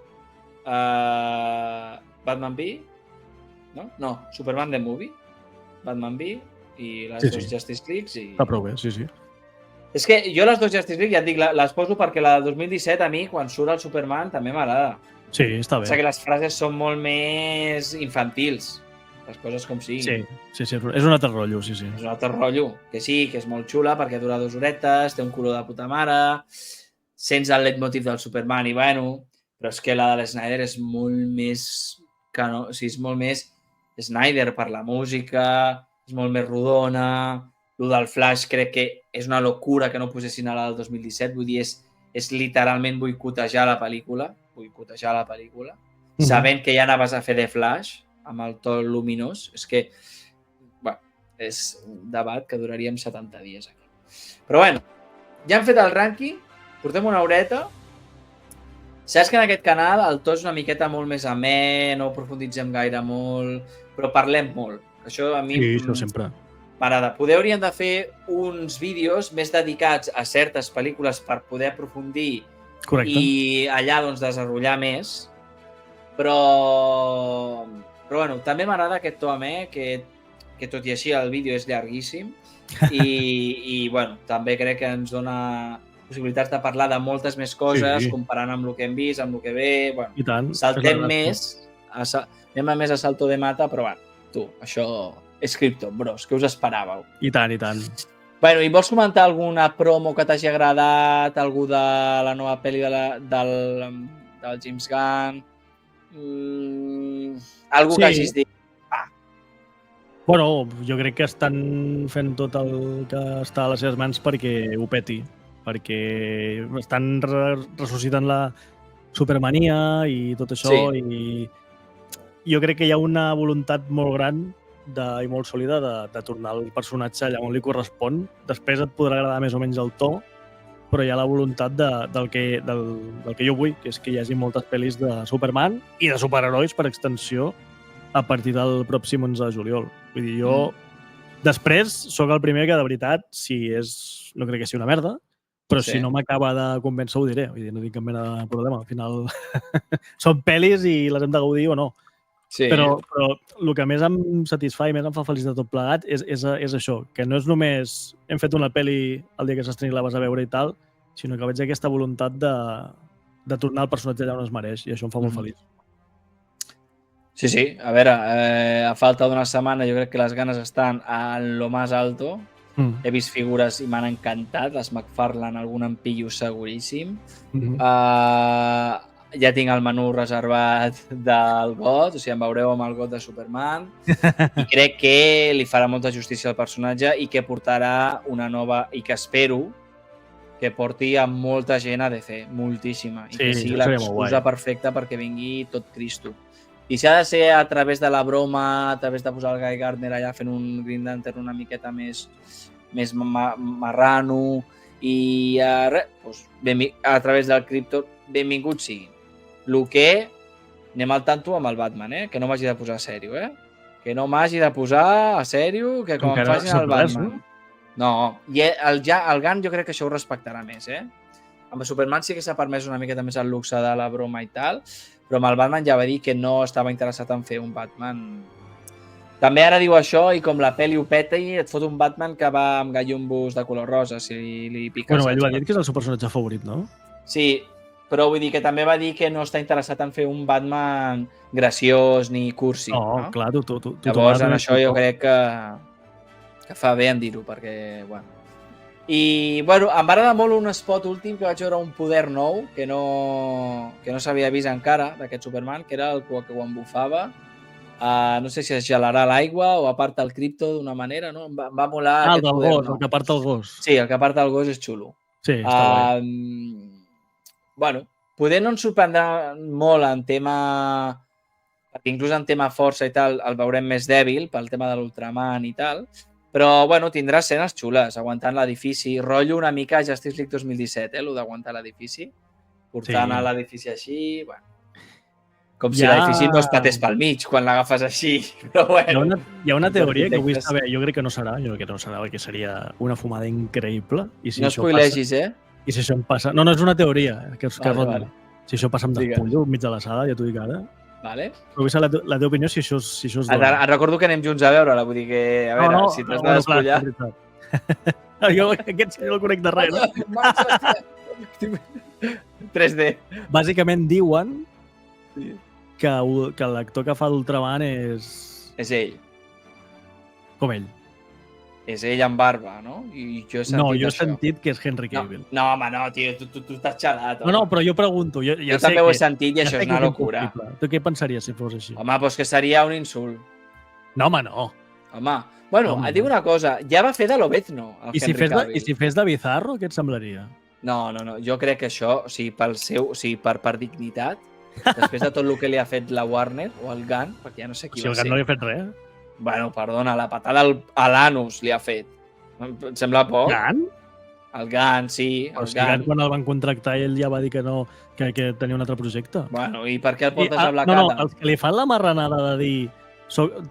Batman v, no, Superman the Movie, Batman v i les dos Justice Leagues. Està prou bé, sí. És que jo les dos Justice League, ja et dic, les poso perquè la de 2017 a mi, quan surt el Superman, també m'agrada. Sí, està bé. O sigui que les frases són molt més infantils, les coses com siguin. Sí, és un altre rotllo, sí. És un altre rotllo, que sí, que és molt xula perquè dura 2 horetes, té un color de puta mare, sents el leitmotiv del Superman i bueno, però és que la de l'Snyder és molt més... O sigui, és molt més Snyder per la música, és molt més rodona. El del Flash crec que és una locura que no posessin a la del 2017, vull dir, és literalment boicotejar la pel·lícula, sabent que ja anaves a fer de Flash amb el to luminós. És que, bueno, és un debat que duraríem 70 dies aquí. Però bueno, ja hem fet el rànquing, portem una horeta. Saps que en aquest canal el to és una miqueta molt més amè, no profunditzem gaire molt, però parlem molt. Això a mi... Sí, això sempre. M'agrada. Poder hauríem de fer uns vídeos més dedicats a certes pel·lícules per poder aprofundir. Correcte. I allà doncs desenrotllar més. Però bueno, també m'agrada aquest to amè, que tot i així el vídeo és llarguíssim i bueno, també crec que ens dona possibilitats de parlar de moltes més coses, comparant amb el que hem vist, amb el que ve. Bueno, i tant. Saltem més, anem a més a salto de mata, però bueno, tu, això és Krypton, bros, què us esperàveu? I tant. Bueno, i vols comentar alguna promo que t'hagi agradat, algú de la nova pel·li del James Gunn? Algú que hagis dit? Bueno, jo crec que estan fent tot el que està a les seves mans perquè ho peti, perquè estan ressuscitant la Supermania i tot això, i jo crec que hi ha una voluntat molt gran i molt sòlida de tornar el personatge allà on li correspon. Després et podrà agradar més o menys el to, però hi ha la voluntat del que jo vull, que és que hi hagi moltes pel·lis de Superman i de superherois, per extensió, a partir del pròxim 11 de juliol. Vull dir, jo després sóc el primer que, de veritat, no crec que sigui una merda, però si no m'acaba de convèncer ho diré. Vull dir, no tinc cap mena de problema. Al final són pel·lis i les hem de gaudir o no. Sí. Però el que més em satisfà i més em fa feliç de tot plegat és això, que no és només hem fet una pel·li el dia que s'estreni la vas a veure i tal, sinó que veig aquesta voluntat de tornar el personatge allà on es mereix, i això em fa molt feliç. Sí. A veure, a falta d'una setmana jo crec que les ganes estan a lo más alto. He vist figures i m'han encantat. Les McFarlane, algun en pillo seguríssim. Ja tinc el menú reservat del GOT, o sigui, em veureu amb el GOT de Superman, i crec que li farà molta justícia al personatge i que portarà una nova, i que espero que porti a molta gent a DC, moltíssima, i que sigui l'excusa perfecta perquè vingui tot Cristo. I si ha de ser a través de la broma, a través de posar el Guy Gardner allà fent un Green Lantern una miqueta més marrano, i a través del Krypton, benvingut sigui. El que anem al tanto amb el Batman, que no m'hagi de posar a sèrio, que no m'hagi de posar a sèrio, que com em facin el Batman. No, i el Gunn jo crec que això ho respectarà més, Amb Superman sí que s'ha permès una miqueta més el luxe de la broma i tal, però amb el Batman ja va dir que no estava interessat en fer un Batman. També ara diu això i com la pel·li ho peta i et fot un Batman que va amb gallumbos de color rosa, si li piques. Bueno, ell va dir que és el seu personatge favorit, no? Sí, però vull dir que també va dir que no està interessat en fer un Batman graciós ni cursi. No, clar, tu llavors, en això jo crec que fa bé en dir-ho, perquè, bueno... I, bueno, em va agradar molt un spot últim que vaig veure un poder nou, que no s'havia vist encara, d'aquest Superman, que era el que ho embufava. No sé si es gelarà l'aigua o aparta el cripto d'una manera, no? Em va molar el del gos, el que aparta el gos. Sí, el que aparta el gos és xulo. Sí, està guai. Bueno, poder no ens sorprendrà molt en tema... Perquè inclús en tema força i tal el veurem més dèbil pel tema de l'Ultraman i tal, però bueno, tindrà escenes xules, aguantant l'edifici. Rotllo una mica a Justice League 2017, el d'aguantar l'edifici, portant a l'edifici així, bueno, com si l'edifici no es patés pel mig quan l'agafes així, però bueno. Hi ha una teoria que vull saber, jo crec que no serà, perquè seria una fumada increïble. No spoilegis, I si això em passa... No, és una teoria que ronda. Si això passa amb despullo enmig de la sala, ja t'ho dic ara. Vale. Però vull saber la teva opinió si això és Et recordo que anem junts a veure-la, vull dir que, a veure, si t'has de despullar... Jo aquest sí no el conec de res, no? 3D. Bàsicament diuen que l'actor que fa d'Ultraman és... És ell. Com ell. És ell amb barba, no? I jo he sentit no, jo he això. sentit que és Henry Cavill. No, home, no, tio, tu estàs xalat. No, però jo pregunto. Jo també ho he sentit i això és una locura. Tu què pensaries si fos així? Home, doncs que seria un insult. No, home, no. Home, bueno, et dic una cosa. Ja va fer de Lobezno, el Henry Cavill. I si fes de Bizarro, què et semblaria? No. Jo crec que això, o sigui, per dignitat, després de tot el que li ha fet la Warner o el Gunn, perquè ja no sé qui va ser. Si el Gunn no li ha fet res. Bueno, perdona, la patada a l'anus li ha fet. Em sembla poc. Gunn? El Gunn, sí. El Gunn, quan el van contractar, ell ja va dir que no, que tenia un altre projecte. Bueno, i per què el portes a Black Adam? No, els que li fan la marranada de dir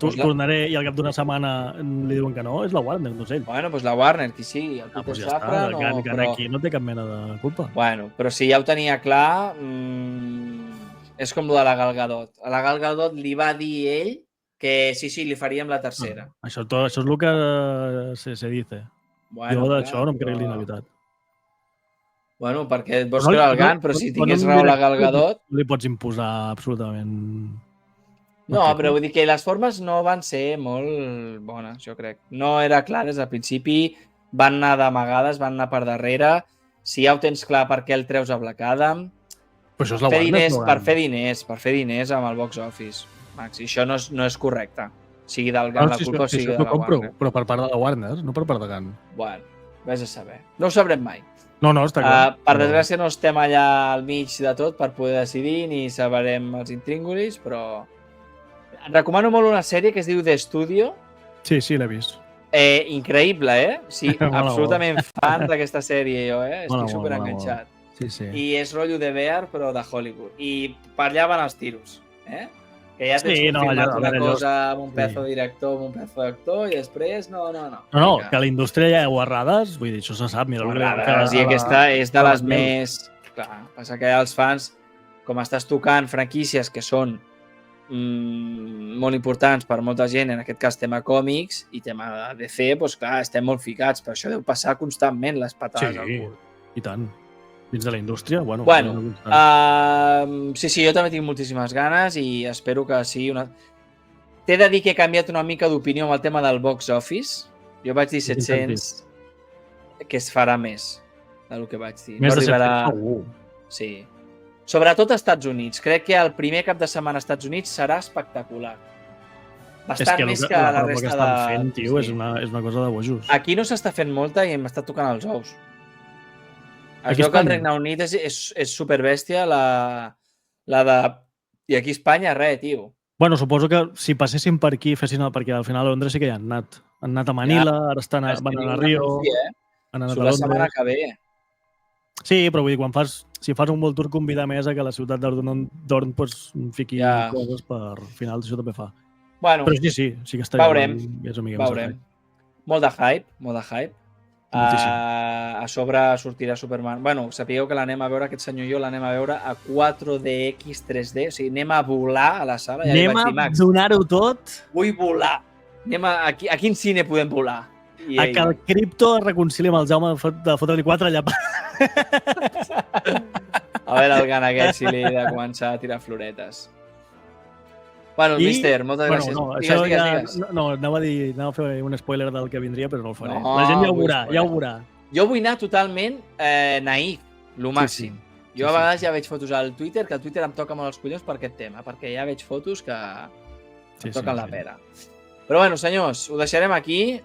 tornaré i al cap d'una setmana li diuen que no, és la Warner, no sé ell. Bueno, doncs la Warner, qui sigui. El Peter Safran, el Gunn aquí no té cap mena de culpa. Bueno, però si ja ho tenia clar, és com lo de la Gal Gadot. A la Gal Gadot li va dir ell que sí, li faríem la tercera. Això és el que se dice. Bueno, jo d'això no em crec ni la veritat. Bueno, perquè et vols creure el Gunn, però si tingués raó la Gal Gadot... No li pots imposar absolutament... No, però vull dir que les formes no van ser molt bones, jo crec. No era clar des del principi, van anar d'amagades, van anar per darrere. Si ja ho tens clar per què el treus a Black Adam... Però això és la Warner, per fer diners amb el box office. Max, i això no és correcte. Sigui del Gunn la culpa o sigui de la Warner. Però per part de la Warner, no per part de Gunn. Bueno, vés a saber. No ho sabrem mai. No, està clar. Per desgràcia no estem allà al mig de tot per poder decidir ni sabrem els intríngulis, però... Et recomano molt una sèrie que es diu The Studio. Sí, l'he vist. Increïble, Sí, absolutament fan d'aquesta sèrie, jo, Estic superenganxat. Sí. I és rotllo de Bear, però de Hollywood. I per allà van els tiros, Que ja tens confirmat una cosa amb un pedazo de director, amb un pedazo d'actor, i després no. No, que a la indústria hi ha guarrades, vull dir, això se sap. Guarrades, i aquesta és de les més... Clar, passa que els fans, com estàs tocant franquícies que són molt importants per molta gent, en aquest cas tema còmics i tema de DC, doncs clar, estem molt ficats, però això deu passar constantment, les patades al cul. I tant. Dins de la indústria, bueno... Sí, jo també tinc moltíssimes ganes i espero que sigui una... T'he de dir que he canviat una mica d'opinió amb el tema del box office. Jo vaig dir 700, que es farà més del que vaig dir. Més de 700, Sí. Sobretot als Estats Units. Crec que el primer cap de setmana als Estats Units serà espectacular. Bastant més que la resta de... Fent, tio, és una cosa de bojos. Aquí no s'està fent molta i m'està tocant els ous. Es veu que al Regne Unit és superbèstia la de... I aquí a Espanya, res, tio. Bueno, suposo que si passessin per aquí, fessin perquè al final a Londres sí que hi han anat. Han anat a Manila, ara van anar a Rio... Han anat a la setmana que ve. Sí, però vull dir, si fas un World Tour, convidar més a que la ciutat d'Orn fiqui coses per al final, això també fa. Bueno, però sí que estaria... Veurem. Molt de hype. A sobre sortirà Superman. Bueno, sapigueu que l'anem a veure, aquest senyor i jo l'anem a veure a 4DX 3D, o sigui, anem a volar a la sala. Ja anem a donar-ho tot. Vull volar. A quin cine podem volar? A que el Crypto es reconcili amb el Jaume de fotre-li 4 allà. A veure el Gunn aquest si li he de començar a tirar floretes. Bueno, Mister, moltes gràcies. Digues. No, anava a fer un spoiler del que vindria, però no el faré. La gent ja ho veurà. Jo vull anar totalment naïf, lo màxim. Jo a vegades ja veig fotos al Twitter, que al Twitter em toca molt els collons per aquest tema, perquè ja veig fotos que em toquen la pera. Però bueno, senyors, ho deixarem aquí.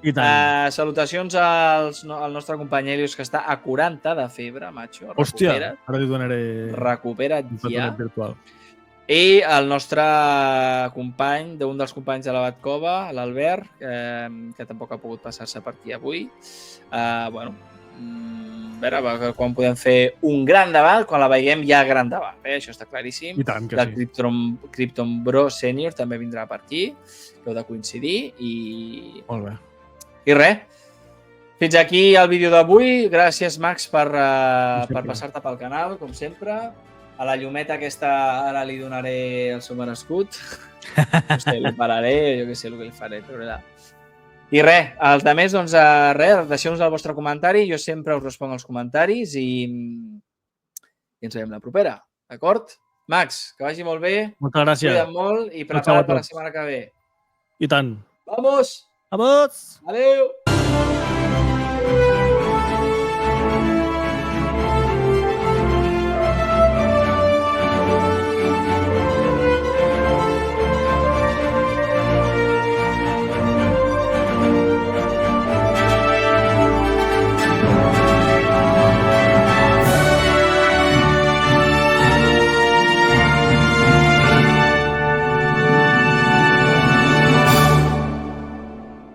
Salutacions al nostre company Helios, que està a 40 de febre, macho. Hòstia, ara li donaré... Recupera't ja. I el nostre company, d'un dels companys de la Batcova, l'Albert, que tampoc ha pogut passar-se per aquí avui. Bueno, a veure quan podem fer un gran debat, quan la veiem ja gran debat, això està claríssim. I tant que sí. Krypton Bro Senior també vindrà per aquí, que heu de coincidir i... Molt bé. I res. Fins aquí el vídeo d'avui. Gràcies, Max, per passar-te pel canal, com sempre. A la llumeta aquesta ara li donaré el seu merescut. No sé, li pararé, jo què sé el que li faré. I res, els altres, doncs, res, deixeu-nos el vostre comentari. Jo sempre us responc als comentaris i ens veiem la propera, d'acord? Max, que vagi molt bé. Moltes gràcies. Cuida't molt i prepara't per la setmana que ve. I tant. Vamos! Vamos! Adéu!